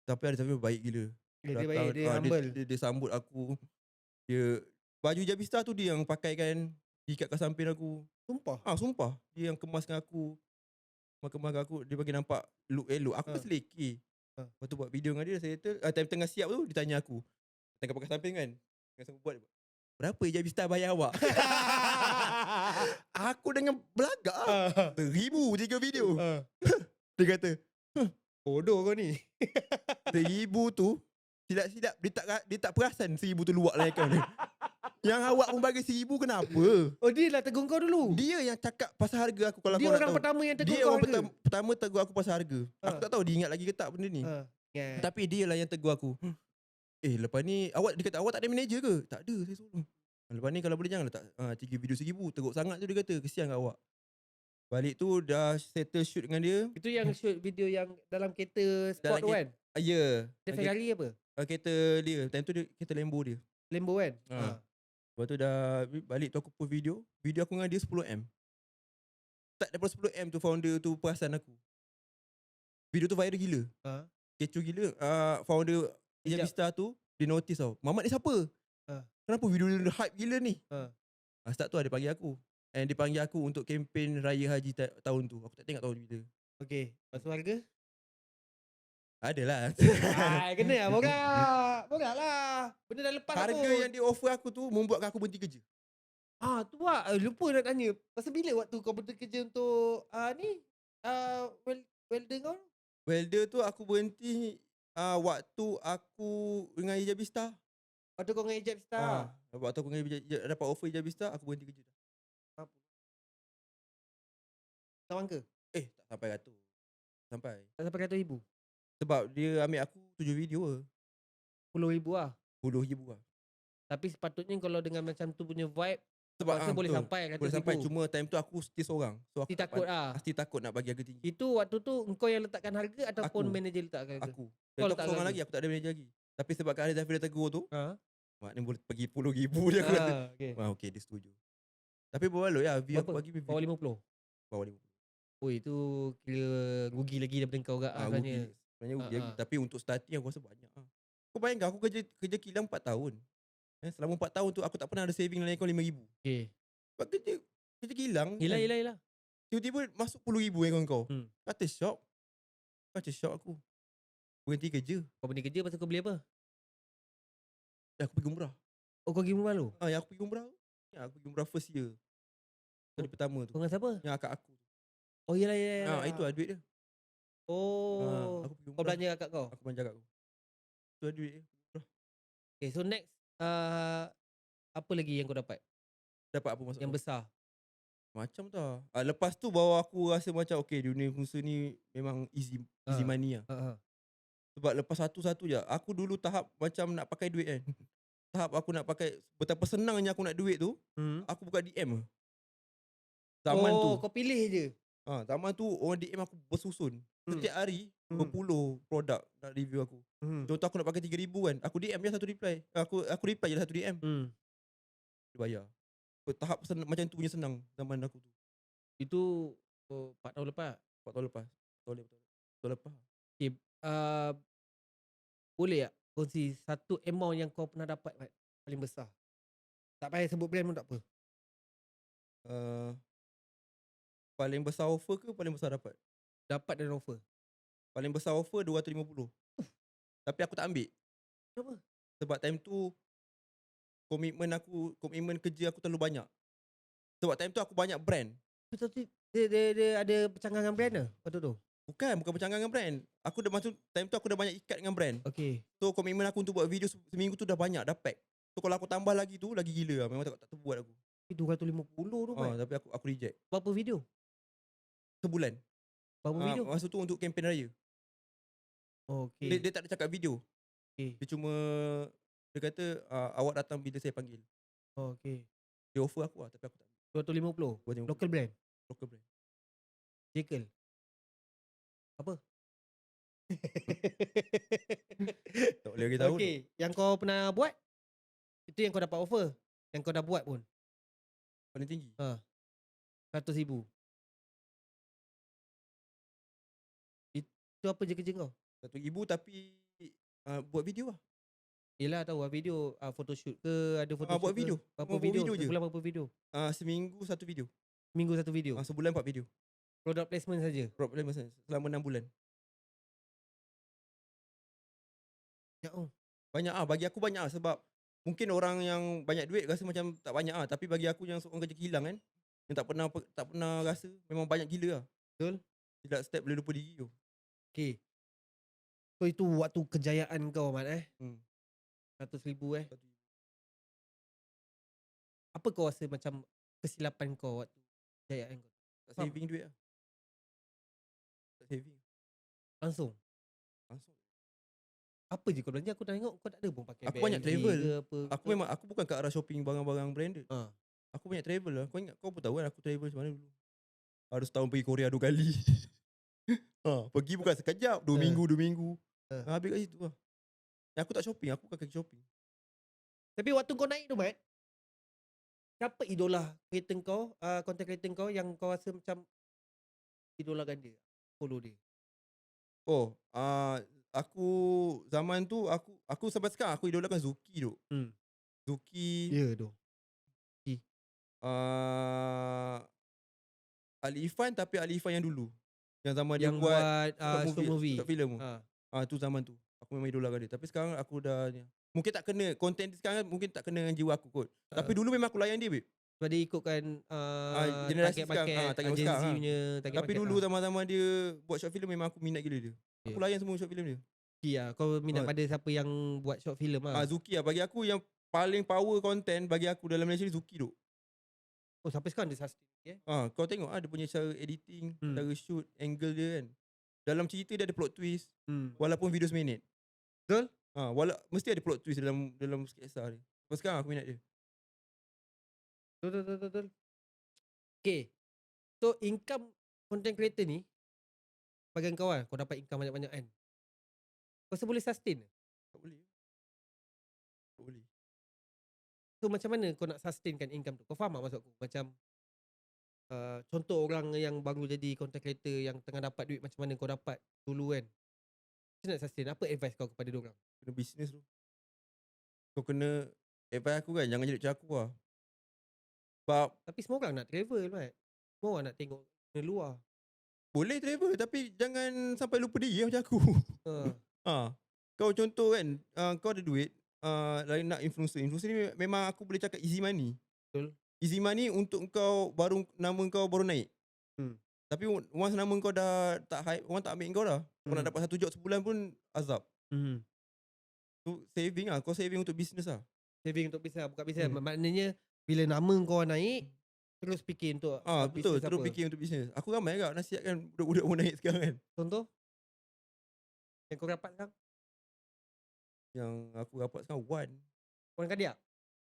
Tapi ada Zafir baik gila. Dia baik, dia humble. Dia sambut aku. Dia baju Jabista tu dia yang pakai kan, ikatkan samping aku. Sumpah. Dia yang kemaskan aku. Dia bagi nampak look elok. Aku pun seleki. Lepas tu buat video dengan dia, saya time tengah siap tu dia tanya aku. Tengah pakai samping kan. Tengah sambut buat. Berapa Jabista bayar awak? Aku dengan belagak 1,000 3 video. Dia kata, Bodoh kau ni. 1,000 tu silap-silap dia tak perasan 1,000 tu luak lah account dia. Yang awak pun bagi 1,000 kenapa? Dia lah tegur kau dulu. Dia yang cakap pasal harga aku kalau Dia kau nak orang tahu. pertama yang tegur Dia kau orang harga. pertama tegur aku pasal harga. Aku tak tahu dia ingat lagi ke tak benda ni. Tapi dia lah yang tegur aku. Lepas ni dia kata awak tak ada manager ke? Tak ada, saya solo. Lepas ni kalau boleh jangan letak 3 video 1,000. Teruk sangat tu dia kata. Kesian kat awak. Balik tu dah settle shoot dengan dia. Itu yang shoot video yang dalam kereta sport tu kan? Ya. Dia Ferrari apa? Kereta dia. Time tu dia kereta Lambo dia. Lambo kan? Lepas tu dah balik tu aku post video. Video aku dengan dia 10M. Start daripada 10M tu founder tu perasan aku. Video tu viral gila. Ha. Kecoh gila. Founder Sekejap. Ijabista tu dia notice tau. Mamat ni siapa? Ha. Kenapa video dia hype gila ni? Ha. Start tu dia panggil aku. And dia panggil aku untuk kempen Raya Haji tahun tu. Aku tak tengok tahun bila. Okey. Lepas tu harga? Adalah. Kena lah borak. Borak lah. Benda dah lepas Harga pun. yang dia offer aku tu membuatkan aku berhenti kerja. Tu lah. Lupa nak tanya. Pasal bila waktu kau berhenti kerja untuk welder kau? Welder tu aku berhenti waktu aku dengan Ijabista. Waktu kau dengan Ijabista. Waktu aku dengan dapat offer Ijabista, aku berhenti kerja dah. Tawang ke? Tak sampai 100. Sampai. Tak sampai 100,000? Sebab dia ambil aku 7 video lah. 10,000 lah. 10,000 lah. Tapi sepatutnya kalau dengan macam tu punya vibe, Sebab rasa boleh betul. sampai 100,000. Boleh sampai. Cuma time tu aku still seorang. So aku Mesti takut lah. Pasti takut nak bagi harga tinggi. Itu waktu tu engkau yang letakkan harga ataupun Aku. manager letakkan harga? Aku. Kau Time tu letak aku seorang harga? lagi. Aku tak ada manager lagi. Tapi sebab Kak Zafir dah tegur tu, Ha? maknanya boleh pergi 10,000 je aku kata. Okay. Okay, dia setuju. Tapi berbaloi lah. View aku Berapa? bagi view. Bawah 50? Bawah 50. Oi, itu kira rugi lagi daripada kau agak Rugi. sebenarnya. Sebenarnya rugi lagi. Ha. Tapi untuk starting aku rasa banyak. Kau bayangkan aku kerja kilang 4 tahun. Selama 4 tahun tu aku tak pernah ada saving lain kau 5,000. Okay. Sebab kerja kilang. Yelah. Tiba-tiba masuk 10,000 akaun kau. Kata shock aku. Berhenti kerja. Kau berhenti kerja pasal kau beli apa? Aku pergi umrah. Oh, kau pergi rumah lu? Yang aku pergi umrah. Aku pergi umrah first year. Kali pertama tu. Kau dengan siapa? Yang akak aku. Oh, yelah. Itu lah duit dia. Oh. Aku pergi umrah. Kau belanja akak kau? Aku belanja akak aku. Itu lah duit dia. Okay, so next apa lagi yang kau dapat? Dapat apa maksud Yang kau? besar? Macam tau. Lepas tu baru aku rasa macam okay, dunia usaha ni memang easy money lah. Sebab lepas satu-satu je. Aku dulu tahap macam nak pakai duit kan. Tahap aku nak pakai, betapa senangnya aku nak duit tu, aku buka DM je. Zaman tu. Kau pilih je. Zaman tu orang DM aku bersusun. Setiap hari berpuluh produk nak review aku. Contoh aku nak pakai 3,000 kan. Aku DM je satu reply. Aku reply je satu DM. Dia bayar. Tahap macam tu punya senang zaman aku tu. Itu 4 tahun lepas. 4 tahun lepas. Tahun lepas. Okay, boleh tak kongsi satu amount yang kau pernah dapat Mat, paling besar? Tak payah sebut brand pun tak apa. Paling besar offer ke paling besar dapat? Dapat dan offer. Paling besar offer 250. Tapi aku tak ambil. Kenapa? Sebab time tu komitmen kerja aku terlalu banyak. Sebab time tu aku banyak brand. Tapi dia ada percanggangan brand ke waktu tu? Bukan percanggangan brand. Aku dah masuk time tu aku dah banyak ikat dengan brand. Okay. So komitmen aku untuk buat video seminggu tu dah banyak, dah pack. So kalau aku tambah lagi tu lagi gila lah. Memang tak terbuat aku. 250 tu Mat. Tapi aku reject. Berapa video? Sebulan. Berapa video? Masa tu untuk kempen raya. Okay. Dia tak ada cakap video. Okay. Dia cuma dia kata awak datang bila saya panggil. Okay. Dia offer aku lah tapi aku tak ambil. 250. Local brand. Local brand. Jekyll. Apa? Tak boleh bagi tahu. Okay. Yang kau pernah buat, itu yang kau dapat offer. Yang kau dah buat pun. Paling tinggi. 100,000. Itu apa je kerja kau? 1,000 tapi buat video lah. Yelah tahu lah video photoshoot ke, ada photoshoot buat video. Berapa Buat video? video je. Sebulan berapa video? Seminggu satu video. Minggu satu video. Sebulan 4 video. Product placement saja. Problem selama 6 bulan. Ya Banyak bagi aku banyak sebab mungkin orang yang banyak duit rasa macam tak banyak tapi bagi aku yang seorang kerja kilang kan, yang tak pernah rasa memang banyak gila lah. Betul? Tidak step boleh lupa diri tu. Okay. So itu waktu kejayaan kau Mat 100,000 Apa kau rasa macam kesilapan kau waktu kejayaan kau? Tak saving duit lah. Tak saving. Langsung. Apa je kau belanja? Aku dah tengok kau tak ada pun pakai Aku banyak travel. ke apa. Aku bukan ke arah shopping barang-barang branded. Aku banyak travel lah. Kau pun tahu kan aku travel macam mana dulu. Harus setahun pergi Korea 2 kali. Pergi bukan sekejap, 2 minggu. Habis kat situ lah. Yang aku tak shopping, aku bukan kaki shopping. Tapi waktu kau naik tu Mat, siapa idola creator kau, content creator kau yang kau rasa macam idolakan dia, follow dia? Oh, aku zaman tu aku sampai sekarang aku idolakan Zuki tu. Hmm. Zuki, Ya tu. uh, Ali Irfan, tapi Ali Irfan yang dulu. Yang zaman dia Yang buat buat short movie. short film tu. Ha. Tu zaman tu. Aku memang idolakan dia. Tapi sekarang aku dah ni. Mungkin tak kena konten dia sekarang, mungkin tak kena dengan jiwa aku kot. Tapi dulu memang aku layan dia, babe. Sebab dia ikutkan Generasi target sekarang, market, target Gen Z sekarang. punya target Tapi market. dulu zaman-zaman dia buat short film memang aku minat gila dia. Aku Ya. layan semua short film dia. Kau minat Ah, pada siapa yang buat short film lah. Zuki lah. Bagi aku yang paling power content bagi aku dalam Malaysia ni Zuki tu. Oh, sampai sekarang dia sustain. Yeah. Kau tengok dia punya cara editing, Hmm. cara shoot, angle dia kan. Dalam cerita dia ada plot twist Hmm. walaupun video seminit. Betul? Mesti ada plot twist dalam sketsa dia. Sampai sekarang aku minat dia. Betul. Okay. So, income content creator ni, bagi kau kan, kau dapat income banyak-banyak kan. Kau rasa boleh sustain? Tak boleh. Tak boleh. So, macam mana kau nak sustainkan income tu? Kau faham tak maksud aku? Macam, contoh orang yang baru jadi content creator yang tengah dapat duit macam mana kau dapat dulu kan. Macam nak sustain? Apa advice kau kepada diorang? Kena bisnes tu. Kau kena advice aku kan, jangan jadi macam aku lah. Sebab Tapi semua orang nak travel kan. Semua orang nak tengok dunia luar. boleh travel tapi jangan sampai lupa diri macam aku. Kau contoh kan, kau ada duit, lain nak influencer. Influencer ni memang aku boleh cakap easy money. Betul. Easy money untuk kau nama kau baru naik. Hmm. Tapi once nama kau dah tak hype, orang tak ambil kau dah. Kau nak dapat 1 job sebulan pun azab. Tu saving lah. Kau saving untuk business lah. Saving untuk bisnes, buka bisnes. Maknanya bila nama kau naik, terus fikir untuk Betul, bisnes terus apa. fikir untuk business. Aku ramai agak nasihatkan budak-budak mau naik sekarang kan. Contoh yang kau dapat sekarang, Yang aku dapat sekarang Wan. orang Kadiak.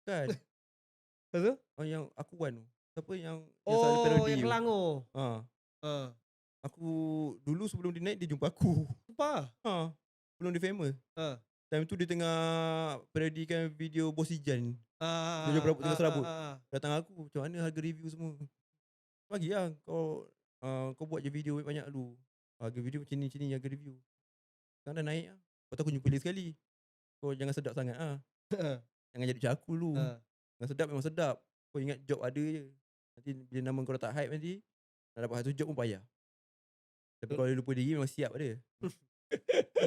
Kan? Lepas tu? Yang aku Wan tu. Siapa yang selalu parody yang tu? Selangor. Aku dulu sebelum dia naik dia jumpa aku. Sumpah. Sebelum dia famous. Ha. Time tu dia tengah parodikan video Bos Ijan. Dia jual berabut tengah serabut. Datang aku, macam mana harga review semua. Bagi lah kau buat je video banyak dulu. Harga video macam ni harga review. Sekarang dah naik lah. Lepas tu aku jumpa dia sekali. Kau jangan sedap sangat lah. Jangan jadi macam aku dulu. Jangan sedap memang sedap. Kau ingat job ada je. Nanti bila nama kau dah tak hype nanti, nak dapat satu job pun payah. Tapi kalau dia lupa diri memang siap dia.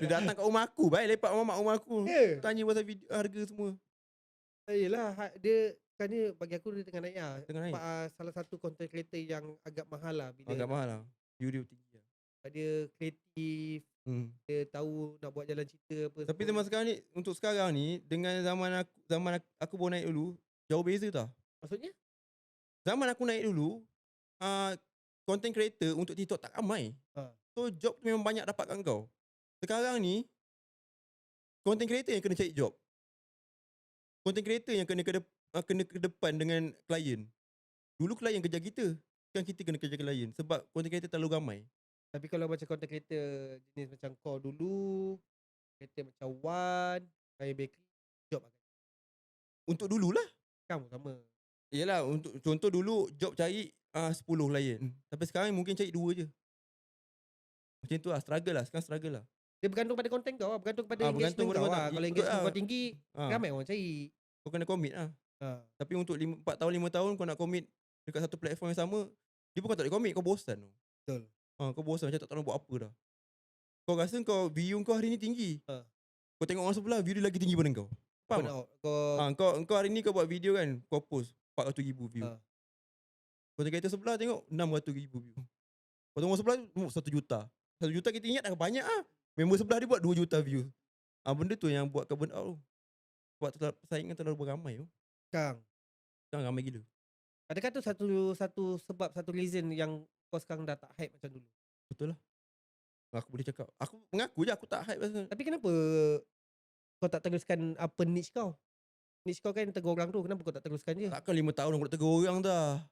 Dia datang kat rumah aku, baik lepak rumah aku. Tanya pasal video, harga semua. Yelah, dia kan dia bagi aku dia tengah naik lah. Tengah naik. Salah satu content creator yang agak mahal lah. Bila Agak mahal lah. View tinggi lah. dia kreatif, dia tahu nak buat jalan cerita apa. Tapi zaman sekarang ni, untuk sekarang ni, dengan zaman aku baru naik dulu, jauh beza tau. Maksudnya? Zaman aku naik dulu, content creator untuk TikTok tak ramai. So job tu memang banyak dapat kat kau. Sekarang ni, content creator yang kena cari job. Content creator yang kena ke depan dengan klien. Dulu klien kerja kita. Sekarang kita kena kerja klien. Sebab content creator terlalu ramai. Tapi kalau macam content creator jenis macam kau dulu, creator macam Wan, Raya Bakery, job akan. Untuk dululah. Kamu sama. Yelah, untuk contoh dulu job cari 10 klien. Tapi sekarang mungkin cari 2 je. Macam tu lah, struggle lah. Sekarang struggle lah. Dia bergantung pada konten kau lah, bergantung pada Bergantung engagement pada kau lah. konten. Kalau engagement kau tinggi, ramai orang cari. Kau kena commit lah. Tapi untuk 4 tahun 5 tahun kau nak commit dekat satu platform yang sama, dia bukan tak boleh commit, kau bosan tu. Betul. Kau bosan macam tak tahu nak buat apa dah. Kau rasa kau view kau hari ni tinggi. Kau tengok orang sebelah view dia lagi tinggi pada kau. Faham tak? Kau hari ni kau buat video kan, kau post 400,000 view. Kau tengok kereta sebelah tengok 600,000 view. Kau tengok orang sebelah 1 juta. 1 juta kita ingat dah banyak ah. Member sebelah dia buat 2 juta view. Benda tu yang buat kau burn out tu. Sebab persaingan terlalu beramai tu. Sekarang ramai gila. Adakah tu satu sebab, satu reason yang kau sekarang dah tak hype macam dulu? Betul lah. Aku boleh cakap. Aku mengaku je aku tak hype pasal. Tapi kenapa kau tak teruskan apa niche kau? Niche kau kan tegur orang tu, kenapa kau tak teruskan je? Takkan 5 tahun aku nak tegur orang dah.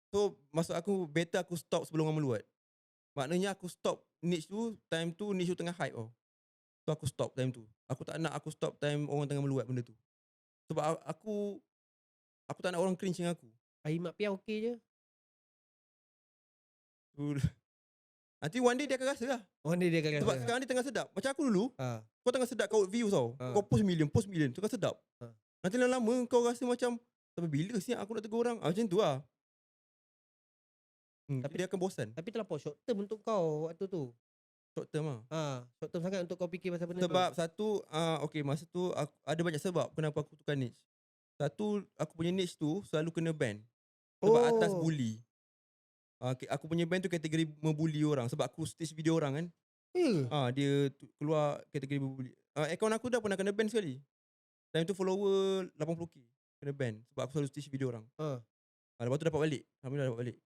So maksud aku better aku stop sebelum orang meluat. Maknanya aku stop niche tu, time tu niche tu tengah hype tau. So aku stop time tu. Aku tak nak aku stop time orang tengah meluat benda tu. Sebab aku tak nak orang cringe dengan aku. Air Mak Piau okey je. Nanti one day dia akan rasa lah. Oh ni dia akan Sebab rasa. sekarang ni tengah sedap. Macam aku dulu, Ah. kau tengah sedap kau views tau. Ah. Kau post million, tengah sedap. Ah. Nanti lama-lama kau rasa macam, sampai bila sih aku nak tegur orang? Macam tu lah. Tapi dia akan bosan. Tapi terlampau short term untuk kau waktu tu. Short term lah. Short term sangat untuk kau fikir pasal benda tu. Sebab satu, okay, masa tu ada banyak sebab kenapa aku tukar niche. Satu, aku punya niche tu selalu kena ban. Sebab atas bully. Aku punya ban tu kategori membuli orang. Sebab aku stage video orang kan. Dia keluar kategori membuli. Akaun aku dah pernah kena ban sekali. Time tu follower 80k. Kena ban. Sebab aku selalu stage video orang. Lepas tu dapat balik. Alhamdulillah dapat balik.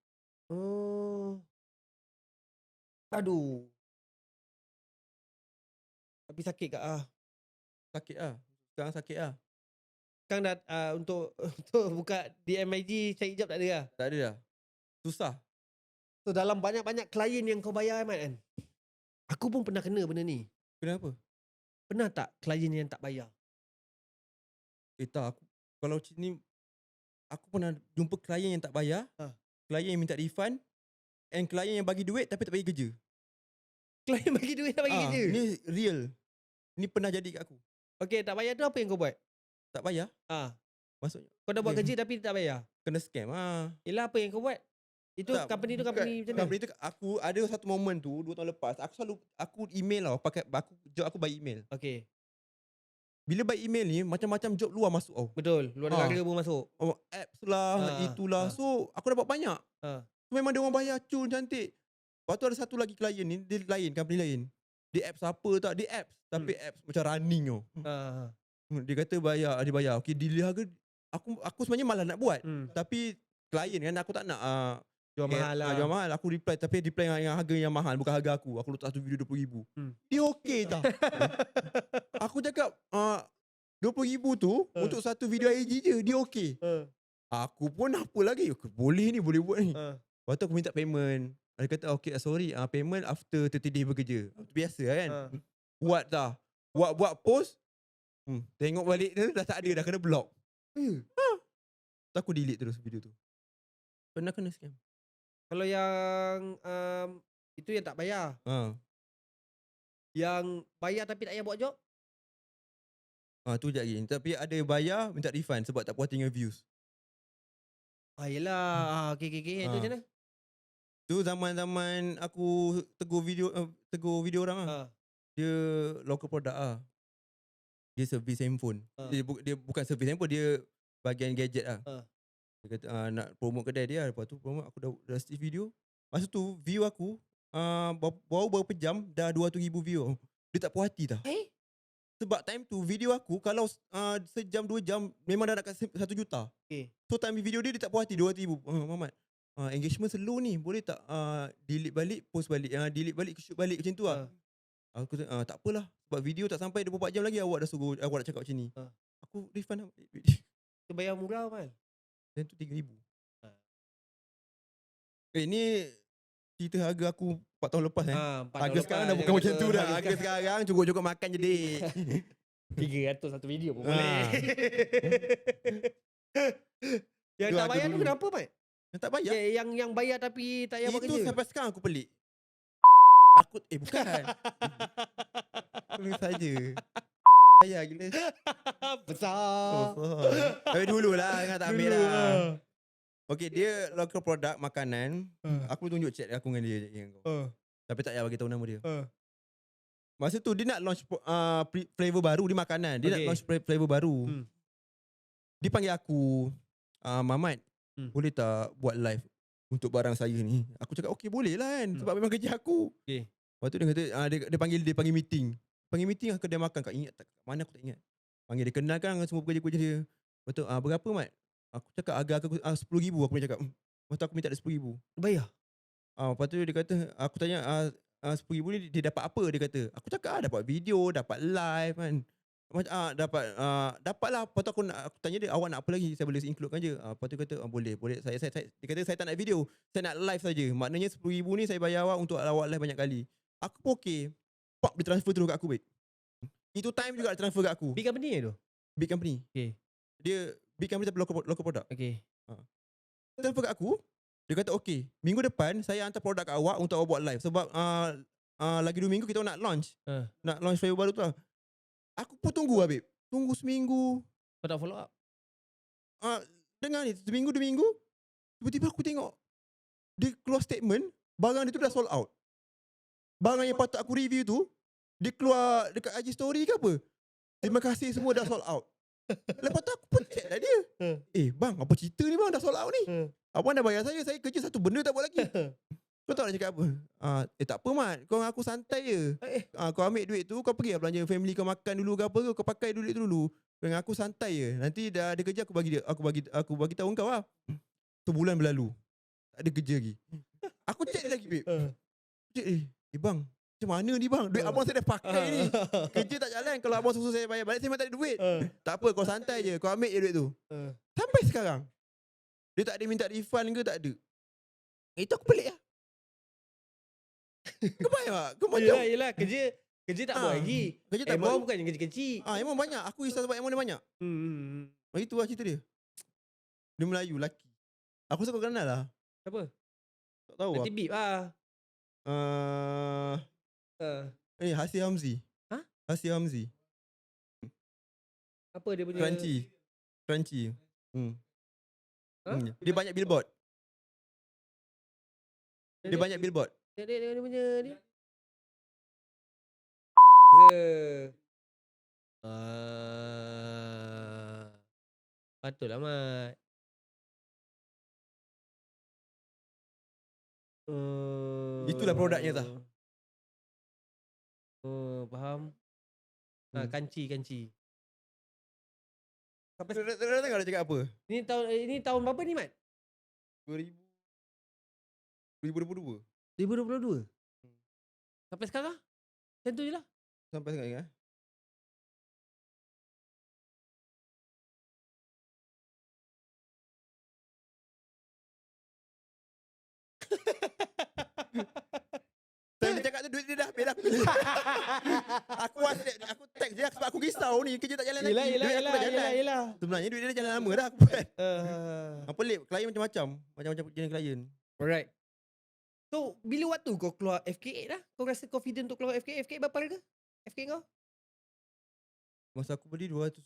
Aduh. Tapi sakit kak Sakit lah. Sekarang sakit lah. Sekarang dah untuk buka DMIG cari job tak ada lah. Tak ada dah. Susah. So dalam banyak-banyak klien yang kau bayar Ahmad kan, aku pun pernah kena benda ni. Kenapa? Pernah tak klien yang tak bayar? Tak, aku kalau sini aku pernah jumpa klien yang tak bayar, klien yang minta refund, and klien yang bagi duit tapi tak bagi kerja. Klien bagi duit tak bagi kerja? Ni real. Ni pernah jadi kat aku. Okay, tak bayar tu apa yang kau buat? Tak bayar? Maksudnya Kau dah buat kerja tapi tak bayar? kena scam lah. Yelah, apa yang kau buat? Itu Tak, company tu company macam mana? Company tu aku ada satu momen tu 2 tahun lepas, aku email tau, pakai job aku by email. Okay, Bila by email ni macam-macam job luar masuk tau. betul. Luar negara pun masuk. Apps lah, itulah. So aku dapat banyak. Memang dia orang bayar cun cantik. Lepas tu ada satu lagi klien ni, dia lain, company lain. Dia apps apa tak? Dia apps. Tapi apps macam running tau. Dia kata dia bayar. Okay, deal harga. Aku sebenarnya malas nak buat. Tapi klien kan aku tak nak Jual mahal lah. Jual mahal. Aku reply. Tapi reply yang harga yang mahal. Bukan harga aku. Aku letak satu video 20,000. Dia okey tak? Aku cakap 20,000 tu untuk satu video IG je. Dia okey. Aku pun apa lagi? Boleh ni, boleh buat ni. Lepas tu aku minta payment. Dia kata okay, sorry, payment after 30 days bekerja. Biasa kan. Buat dah. Buat post. Tengok balik tu dah tak ada, dah kena block. Aku delete terus video tu. Pernah kena scam. Kalau yang itu yang tak bayar. Yang bayar tapi tak payah buat job? Tu je lagi. Tapi ada bayar minta refund sebab tak puas dengan views. Yelah. Okay. Itu macam mana? Tu zaman-zaman aku tegur video orang lah. Dia local product lah. Dia service handphone. Dia bukan service handphone, dia bahagian gadget lah. Dia kata nak promote kedai dia. Lepas tu promote, aku dah stitch video. Masa tu view aku baru berapa jam dah 200,000 view. Dia tak puas hati dah. Sebab time tu video aku kalau sejam 2 jam memang dah nak kasi 1 juta. So time video dia tak puas hati 200,000. Muhammad, engagement slow ni, boleh tak delete balik, post balik, delete balik, shoot balik macam tu lah. Aku kata tak apalah, sebab video tak sampai 24 jam lagi awak dah suruh awak nak cakap macam ni. Aku refund lah. Dia bayar murah kan? Dan tu 3,000. Ni cerita harga aku 4 tahun lepas harga sekarang dah bukan macam tu dah. Harga sekarang cukup-cukup makan je dik. 300 satu video pun boleh. Yang tak bayar tu kenapa Mat? Yang tak bayar? Yang bayar tapi tak payah buat kerja. Itu sampai sekarang aku pelik. Takut bukan. Itu saja. Bayar gila. Besar. Tapi dululah, ingat tak ambil lah. Okay, dia local product makanan. Aku tunjuk chat aku dengan dia. Tapi tak payah bagi tahu nama dia. Masa tu dia nak launch flavor baru di makanan. Dia nak launch flavor baru. Dia panggil aku, Mamat, boleh tak buat live untuk barang saya ni? Aku cakap okay, boleh lah kan. Sebab memang kerja aku. Lepas tu dia kata dia panggil meeting. Panggil meeting ke kedai makan. Kak ingat tak? Mana aku tak ingat. Panggil dia, kenalkan semua pekerja-pekerja dia. Lepas tu berapa Mat? Aku cakap harga aku 10,000. Aku punya cakap. Lepas tu aku minta dia 10,000. Bayar? Lepas tu dia kata, aku tanya 10,000 ni dia dapat apa? Dia kata, aku cakap dapat video, dapat live kan. Dapat lah. Lepas tu aku tanya dia, awak nak apa lagi? Saya boleh includekan je. Lepas tu dia kata, boleh. Dia kata, saya tak nak video, saya nak live saja. Maknanya 10,000 ni saya bayar awak untuk awak live banyak kali. Aku pun okay. Pop, dia transfer terus kat aku baik. Itu time juga dia transfer kat aku. Big company tu? Big company. Okay. Dia big company tapi local product. Okay. Transfer kat aku. Dia kata okey, minggu depan saya hantar produk kat awak untuk awak buat live. Sebab lagi 2 minggu kita nak launch. Nak launch flavor baru tu lah. Aku pun tunggu Habib. Tunggu seminggu. Kau tak follow up? Dengar ni, seminggu 2 minggu. Tiba-tiba aku tengok dia keluar statement, barang dia tu dah sold out. Barang yang patut aku review tu, dia keluar dekat IG story ke apa? Terima kasih semua dah sold out. Lepas tu aku pun check lah dia. Bang, apa cerita ni bang, dah sold out ni? Abang dah bayar saya kerja satu benda tak buat lagi. Kau tahu nak cakap apa? Tak apa Mat, kau dengan aku santai je. Kau ambil duit tu, kau pergi lah belanja family kau makan dulu ke apa, kau pakai duit tu dulu. Dengan aku santai je. Nanti dah ada kerja aku bagi tahu kau lah. Sebulan berlalu. Tak ada kerja lagi. Aku check dia lagi babe. Check bang, macam mana ni bang? Duit abang saya dah pakai ni. Kerja tak jalan kalau abang suruh saya bayar balik, saya memang tak ada duit. Tak apa, kau santai je, kau ambil je duit tu. Sampai sekarang dia tak ada minta refund ke, tak ada. Itu aku pelik lah. Kau faham tak? Kau macam Yelah, kerja tak buat lagi. kerja tak Amount buat. bukan kerja kecil. Amount banyak. Aku risau sebab amount dia banyak. Itu lah cerita dia. Dia Melayu, lelaki. Aku rasa kau kenal lah. Apa? Tak tahu Nanti beep lah. Hasif Hamzi. Hasif Hamzi. Apa dia punya? Crunchy. Dia banyak billboard. Dia banyak billboard. Dia punya ni. Patutlah Mat. Itulah produknya tah. Faham. Kanci. Sampai sekarang tengok dia cakap apa? Ini tahun berapa ni Mat? 2022. 2022. Sampai sekarang? Macam tu je lah. Sampai sekarang Time dia cakap tu duit dia dah habis dah. Aku text dia sebab aku risau ni, kerja tak jalan lagi. Duit aku dah jalan. Yelah. Sebenarnya duit dia dah jalan lama dah aku buat. Pelik, klien macam-macam jenis klien. Alright. So, bila waktu kau keluar FK8 dah? Kau rasa confident untuk keluar FK8? FK8 berapa harga? FK kau? Masa aku beli 280.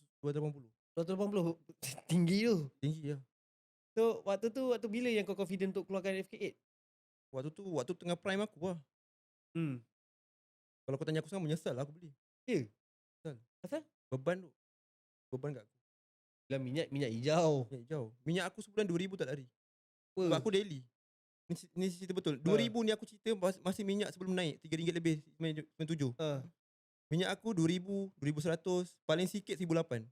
280. Tinggi tu. Tinggi lah. So, waktu bila yang kau confident untuk keluarkan FK8? Waktu tengah prime aku lah. Kalau kau tanya aku sekarang, menyesal lah aku beli. Ya? Menyesal. Asal? Beban kat aku. Lah minyak hijau. Minyak aku sebulan 2,000 tak lari. Sebab aku daily. Ni cerita betul. 2,000 ni aku cerita masih minyak sebelum naik. RM3 lebih, 97. Minyak aku 2,000, 2,100. Paling sikit 1,800.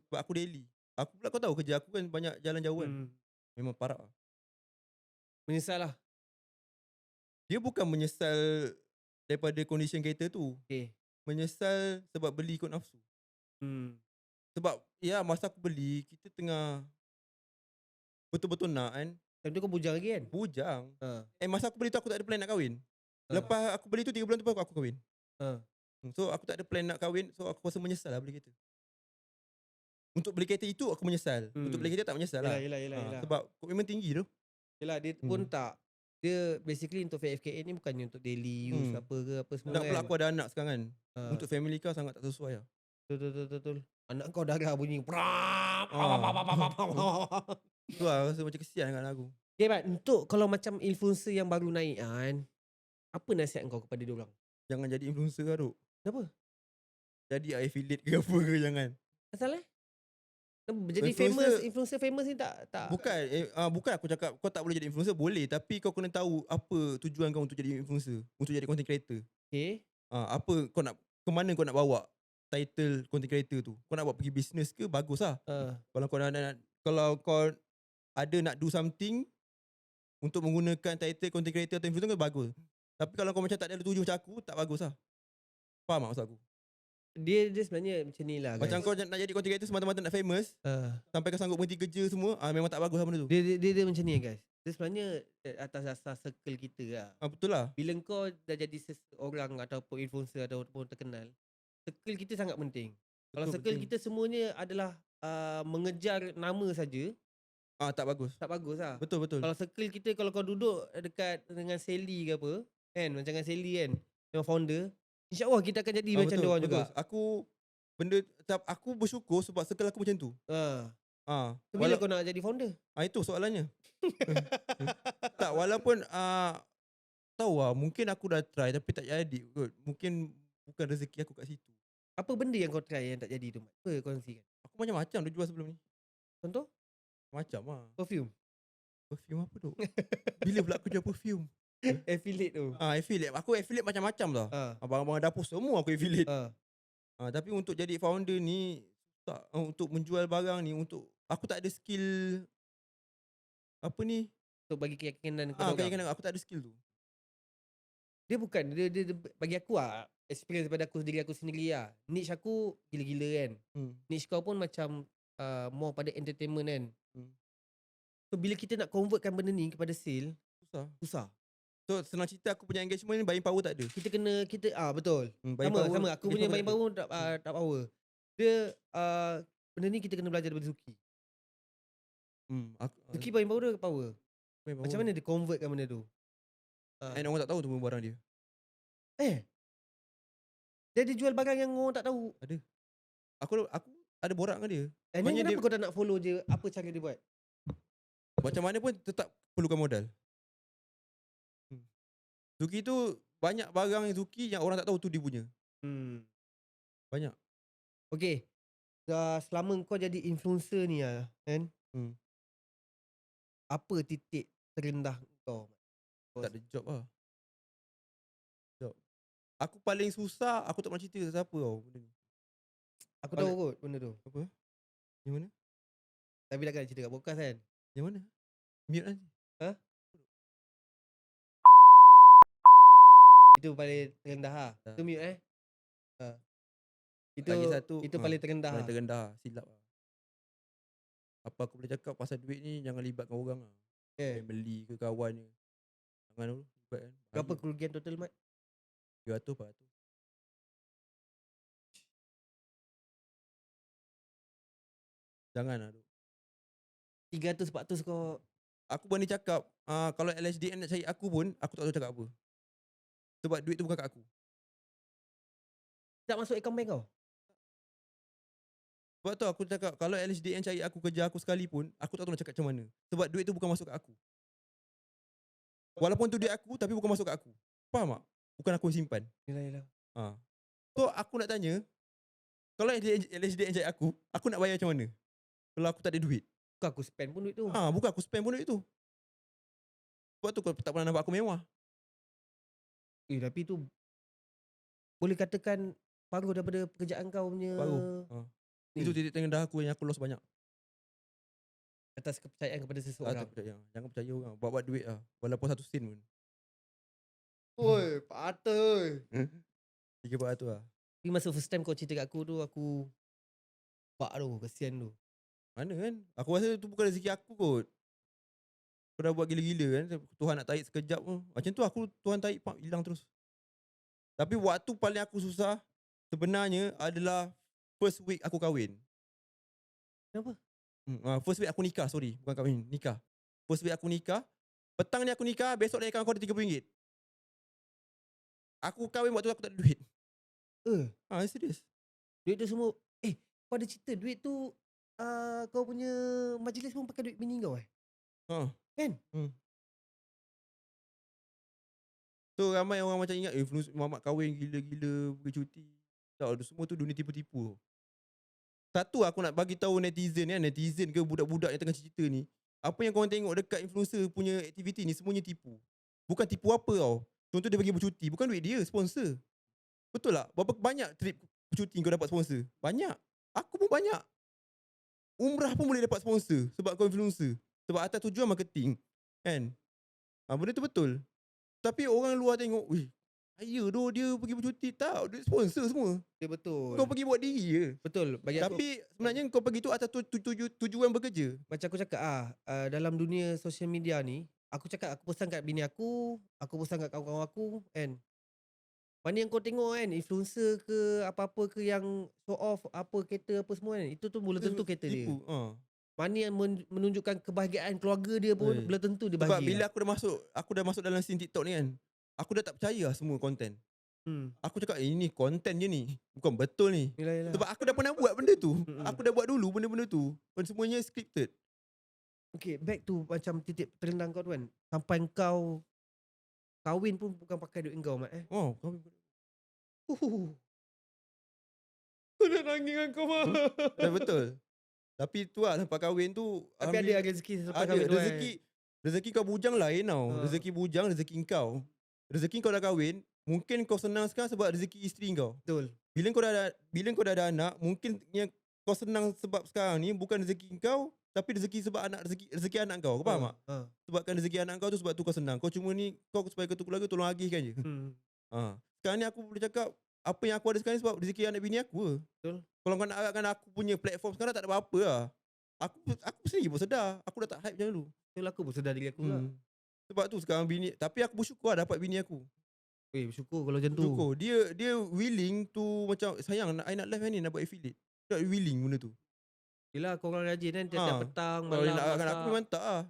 Sebab aku daily. Aku pula kau tahu kerja aku kan banyak jalan jauh kan. Memang parah lah. Menyesal lah. Dia bukan menyesal daripada condition kereta tu. Menyesal sebab beli ikut nafsu. Sebab masa aku beli, kita tengah betul-betul nak kan. Time tu kau bujang lagi kan? Bujang. Masa aku beli tu aku tak ada plan nak kahwin. Lepas aku beli tu 3 bulan tu baru aku kahwin. So aku tak ada plan nak kahwin. So aku rasa menyesal lah beli kereta. Untuk beli kereta itu aku menyesal. Untuk beli kereta tak menyesal lah. Yelah. Sebab komitmen tinggi tu. Yelah, dia pun tak. Dia basically untuk FK8 ni bukannya untuk daily use apa semua Nak kan. pula aku ada anak sekarang kan. Untuk family kau sangat tak sesuai lah. Betul. Anak kau dah bunyi. Tu lah rasa macam kesian dengan aku. Okay Mat, untuk kalau macam influencer yang baru naik kan, apa nasihat kau kepada diorang? Jangan jadi influencer lah Duk. Kenapa? Jadi affiliate ke apa ke jangan. Asal jadi influencer famous ni tak Bukan aku cakap kau tak boleh jadi influencer, boleh, tapi kau kena tahu apa tujuan kau untuk jadi influencer, untuk jadi content creator. Apa kau nak, ke mana kau nak bawa title content creator tu? Kau nak buat pergi business ke, bagus lah. Kalau kau ada nak do something untuk menggunakan title content creator atau influencer, bagus. Tapi kalau kau macam tak ada tuju macam aku, tak bagus lah. Faham tak maksud aku? Dia sebenarnya macam ni lah guys. Macam kau nak jadi content creator semata-mata nak famous, sampai kau sanggup berhenti kerja semua, memang tak bagus lah benda tu. Dia macam ni guys. Dia sebenarnya atas dasar circle kita lah. Betul lah. Bila kau dah jadi seseorang ataupun influencer ataupun terkenal, circle kita sangat penting. Kalau circle kita semuanya adalah mengejar nama saja, Tak bagus. Tak bagus lah. Betul. Kalau circle kita, kalau kau duduk dekat dengan Sally ke apa, kan, macam dengan Sally kan, yang founder, InsyaAllah kita akan jadi macam dia orang juga. Aku bersyukur sebab circle aku macam tu. So, bila kau nak jadi founder? Itu soalannya. Tak, walaupun tahu lah, mungkin aku dah try tapi tak jadi kot. Mungkin bukan rezeki aku kat situ. Apa benda yang kau try yang tak jadi tu, Mat? Apa kongsikan? Aku macam-macam dah jual sebelum ni. Contoh? Macam lah. Perfume? Perfume apa tu? Bila pula aku jual perfume? Affiliate tu? Affiliate. Aku affiliate macam-macam lah. Barang-barang dapur semua aku affiliate. Tapi untuk jadi founder ni, untuk menjual barang ni, aku tak ada skill. Apa ni? Untuk bagi keyakinan kepada orang. Keyakinan aku tak ada skill tu. Dia bukan, dia bagi aku lah, experience daripada aku sendiri lah. Niche aku gila-gila kan. Niche kau pun macam more pada entertainment kan. So bila kita nak convertkan benda ni kepada sale, susah. So senang cerita, aku punya engagement ni buying power tak ada. Betul. Sama. Aku punya buying power tak power. Dia benda ni kita kena belajar daripada Zuki. Zuki buying power dia power. Macam mana dia convertkan benda tu? And orang tak tahu tu barang dia. Dia jual barang yang orang tak tahu. Ada. Aku ada borak dengan dia. And then kenapa kau tak nak follow je apa cara dia buat? Macam mana pun tetap perlukan modal. Zuki tu banyak barang Zuki yang orang tak tahu tu dia punya. Banyak. Okay. Selama kau jadi influencer ni lah kan, apa titik terendah kau? Tak ada job lah. Aku paling susah, aku tak pernah cerita siapa tau benda ni. Aku tahu kot benda tu. Apa? Yang mana? Tapi takkan cerita kat podcast kan? Yang mana? Mute kan? Itu paling terendah lah. Itu mute Lagi satu, itu paling terendah. Paling terendah, silap lah. Apa aku boleh cakap pasal duit ni, jangan libatkan orang lah. Family ke kawan ni. Jangan libatkan. Berapa kerugian total, Mat? 300 400. Jangan lah. 300 400 kau. Aku berani cakap, kalau LHDN nak cari aku pun, aku tak tahu cakap apa. Sebab duit tu bukan kat aku. Tak masuk account bank kau? Sebab tu aku cakap, kalau LHDN cari aku, kerja aku sekali pun, aku tak tahu nak cakap macam mana. Sebab duit tu bukan masuk kat aku. Walaupun tu duit aku, tapi bukan masuk kat aku. Faham tak? Bukan aku yang simpan. Yelah. So aku nak tanya, kalau LHDN cari aku nak bayar macam mana? Kalau aku tak ada duit. Bukan aku spend pun duit tu. Bukan aku spend pun duit tu. Sebab tu kau tak pernah nampak aku mewah. Tapi tu boleh katakan paruh daripada pekerjaan kau punya. Paruh. Itu titik terendah aku yang aku lost banyak. Atas kepercayaan kepada seseorang. Jangan percaya orang. Buat duit lah. Walaupun 1 sen pun. Oi, patut. 300 lah. Tapi masa first time kau cerita kat aku tu, aku bak tu, kesian tu. Mana kan? Aku rasa tu bukan rezeki aku kot. Aku dah buat gila-gila kan. Tuhan nak tarik sekejap pun. Macam tu Tuhan tarik hilang terus. Tapi waktu paling aku susah sebenarnya adalah first week aku kahwin. Kenapa? First week aku nikah, sorry. Bukan kahwin, nikah. First week aku nikah. Petang ni aku nikah, besok naik akaun aku ada RM30. Aku kahwin waktu aku tak ada duit. Serius. Duit tu semua. Kau ada cerita duit tu kau punya majlis pun pakai duit bini kau Kan? So ramai orang macam ingat Muhammad kahwin gila-gila pergi cuti. Tak, semua tu dunia tipu-tipu. Satu aku nak bagi tahu netizen ke budak-budak yang tengah cerita ni, apa yang korang tengok dekat influencer punya aktiviti ni semuanya tipu. Bukan tipu apa tau. Contoh dia pergi bercuti, bukan duit dia, sponsor. Betul tak? Berapa banyak trip bercuti kau dapat sponsor? Banyak. Aku pun banyak. Umrah pun boleh dapat sponsor sebab kau influencer. Sebab atas tujuan marketing. Kan? Benda tu betul. Tapi orang luar tengok, wih, kaya doh dia pergi bercuti. Tak, duit sponsor semua. Dia betul. Kau pergi buat diri je. Betul. Tapi sebenarnya kau pergi tu atas tujuan bekerja. Macam aku cakap dalam dunia social media ni, aku pesan kat bini aku pesan kat kawan-kawan aku kan. Mana yang kau tengok kan, influencer ke apa-apa ke yang show off apa kereta apa semua kan, itu tu mula tentu kereta dia. Mana yang menunjukkan kebahagiaan keluarga dia pun Oi. belum tentu dia Sebab bahagia. bila aku dah masuk dalam scene TikTok ni kan, aku dah tak percaya lah semua konten. Aku cakap ini konten je ni, bukan betul ni. Yelah. Sebab aku dah pernah buat benda tu. Mm-mm. Aku dah buat dulu benda-benda tu. Dan semuanya scripted. Okay, back to macam titik terendah kau tu kan. Sampai kau kahwin pun bukan pakai duit kau, Mat. Oh, Kau nak nangis dengan kau, Mat. betul. Tapi tu lah lepas kahwin tu Tapi ada rezeki selepas ada kahwin tu, rezeki kau bujang lain tau. Ha. Rezeki bujang, rezeki kau. Rezeki kau dah kahwin, mungkin kau senang sekarang sebab rezeki isteri kau. Betul. Bila kau dah ada anak, mungkin yang kau senang sebab sekarang ni bukan rezeki kau, tapi rezeki sebab rezeki anak kau. Kau faham tak? Sebabkan rezeki anak kau tu sebab tu kau senang. Kau cuma ni kau supaya ketua keluarga tolong agihkan je. Sekarang ni aku boleh cakap apa yang aku ada sekarang ni sebab rezeki anak bini aku. Betul. Kalau kau nak harapkan aku punya platform sekarang tak ada apa-apa lah. Aku sendiri pun sedar. Aku dah tak hype macam dulu. Betul, aku pun sedar diri aku lah. Sebab tu sekarang bini, tapi aku bersyukur lah dapat bini aku. Bersyukur kalau macam tu. Bersyukur. Dia willing to macam sayang I nak live ni nak buat affiliate. Dia willing benda tu. Yelah, korang rajin kan tiap-tiap petang, Kalau dia malam, nak harapkan masak. aku memang tak lah.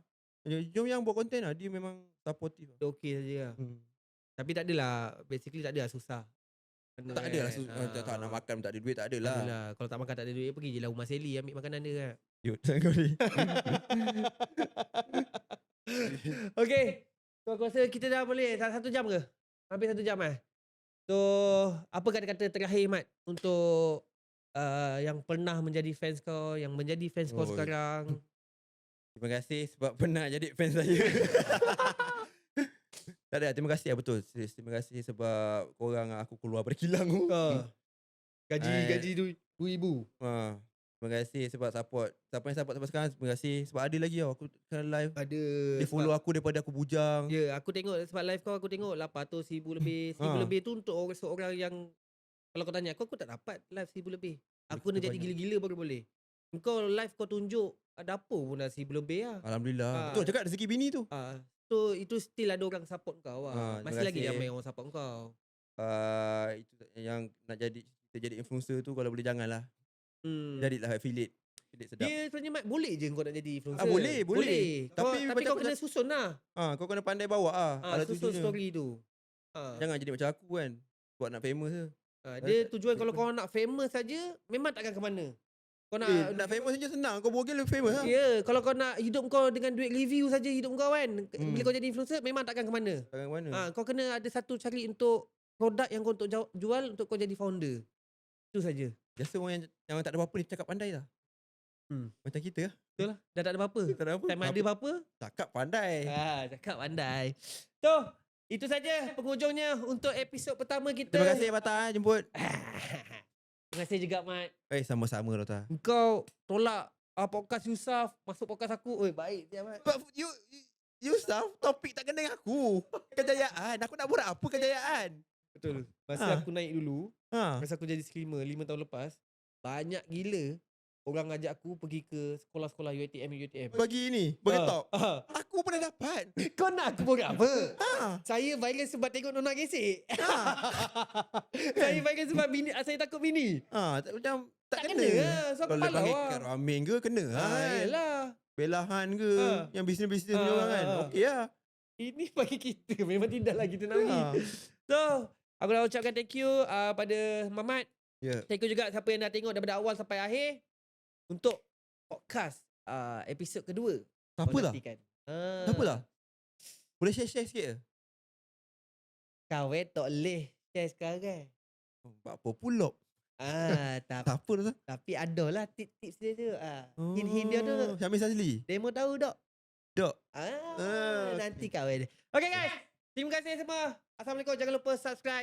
Jom yang buat konten lah. Dia memang supportive lah. Dia okey saja lah. Tapi tak adalah, basically tak ada lah susah. Kena Tak ada lah. kan, Tak nak makan tak ada duit tak ada tak lah. adalah. Kalau tak makan tak ada duit, pergi je lah rumah Sally ambil makanan dia kan. Yut, kau ni. Okay. So aku rasa kita dah boleh 1 jam ke? Hampir 1 jam So apa kata-kata terakhir, Mat, untuk yang pernah menjadi fans kau, yang menjadi fans kau Oi. sekarang? Terima kasih sebab pernah jadi fans saya. Tak ada, terima kasih lah betul. Serius, terima kasih sebab korang aku keluar dari kilang tu. Gaji 2,000. Terima kasih sebab support. Siapa yang support sampai sekarang, terima kasih. Sebab ada lagi tau, aku kena live. Ada. Dia follow aku daripada aku bujang. Ya, aku tengok sebab live kau, aku tengok 800,000 lebih. 1,000 lebih tu untuk seorang yang, kalau kau tanya aku tak dapat live 1,000 lebih. Aku kena Kita jadi banyak. gila-gila baru boleh. Kau live kau tunjuk dapur pun dah 1,000 lebih lah. Alhamdulillah. Betul cakap rezeki bini tu. So itu still ada orang support kau lah. Terima Masih lagi kasih. ramai orang support kau. Itu yang nak kita jadi influencer tu kalau boleh janganlah. Hmm. Jadilah affiliate. Affiliate sedap. Dia sebenarnya, Mat, boleh je kau nak jadi influencer. Boleh. Tapi macam kau aku kena susun lah. kau kena pandai bawa ada Susun tujuannya. story tu. Jangan jadi macam aku kan. Buat nak famous je. Dia tujuan kalau kau nak famous saja, memang takkan ke mana. Kau Nak famous saja senang. Kau bogel lebih famous lah. Ya, kalau kau nak hidup kau dengan duit review saja hidup kau kan. Bila kau jadi influencer memang takkan ke mana. Takkan mana. Kau kena ada satu cari untuk produk yang kau untuk jual untuk kau jadi founder. Itu saja. Biasa orang yang tak ada apa-apa ni cakap pandai lah. Macam kita lah. Betul lah. Dah tak ada apa-apa. Tak ada apa. Time ada apa-apa. Cakap pandai. Cakap pandai. So, itu saja penghujungnya untuk episod pertama kita. Terima kasih Bata jemput. Terima kasih juga, Mat. Sama-sama Rota. Kau tolak podcast Yusuf masuk podcast aku. Oi, baik dia, Mat. But you Saf, topik tak kena dengan aku. Kejayaan. Aku nak buat apa kejayaan? Betul. Masa aku naik dulu, Ha. masa aku jadi streamer 5 tahun lepas, banyak gila orang ajak aku pergi ke sekolah-sekolah UiTM. Bagi top. Aku pernah dapat. Kau nak aku buat apa? Ha. Saya viral sebab tengok Nona gesek. Saya viral sebab saya takut bini. Macam tak Tak kena. kena lah. So aku Kalau dia palau panggil lah. kat ramen ke kena kan. Yelah. Belahan ke yang bisnes-bisnes ni Ah, orang kan. ah. Okey lah. Ini bagi kita. Memang tidaklah kita nak pergi. So, aku nak ucapkan thank you pada Mamat. Ya. Thank you juga siapa yang dah tengok daripada awal sampai akhir. Untuk podcast episod kedua. Siapa lah? Nantikan. Siapa lah? Boleh share sikit ke? Kau tak boleh share sekarang. Buat apa pula? Tapi, Tak apa dah. tapi ada lah tips-tips dia tu. Hint dia tu. Syamil Sazli. Demo tahu tak? Dok. Nanti kau. Okay guys. Terima kasih semua. Assalamualaikum. Jangan lupa subscribe.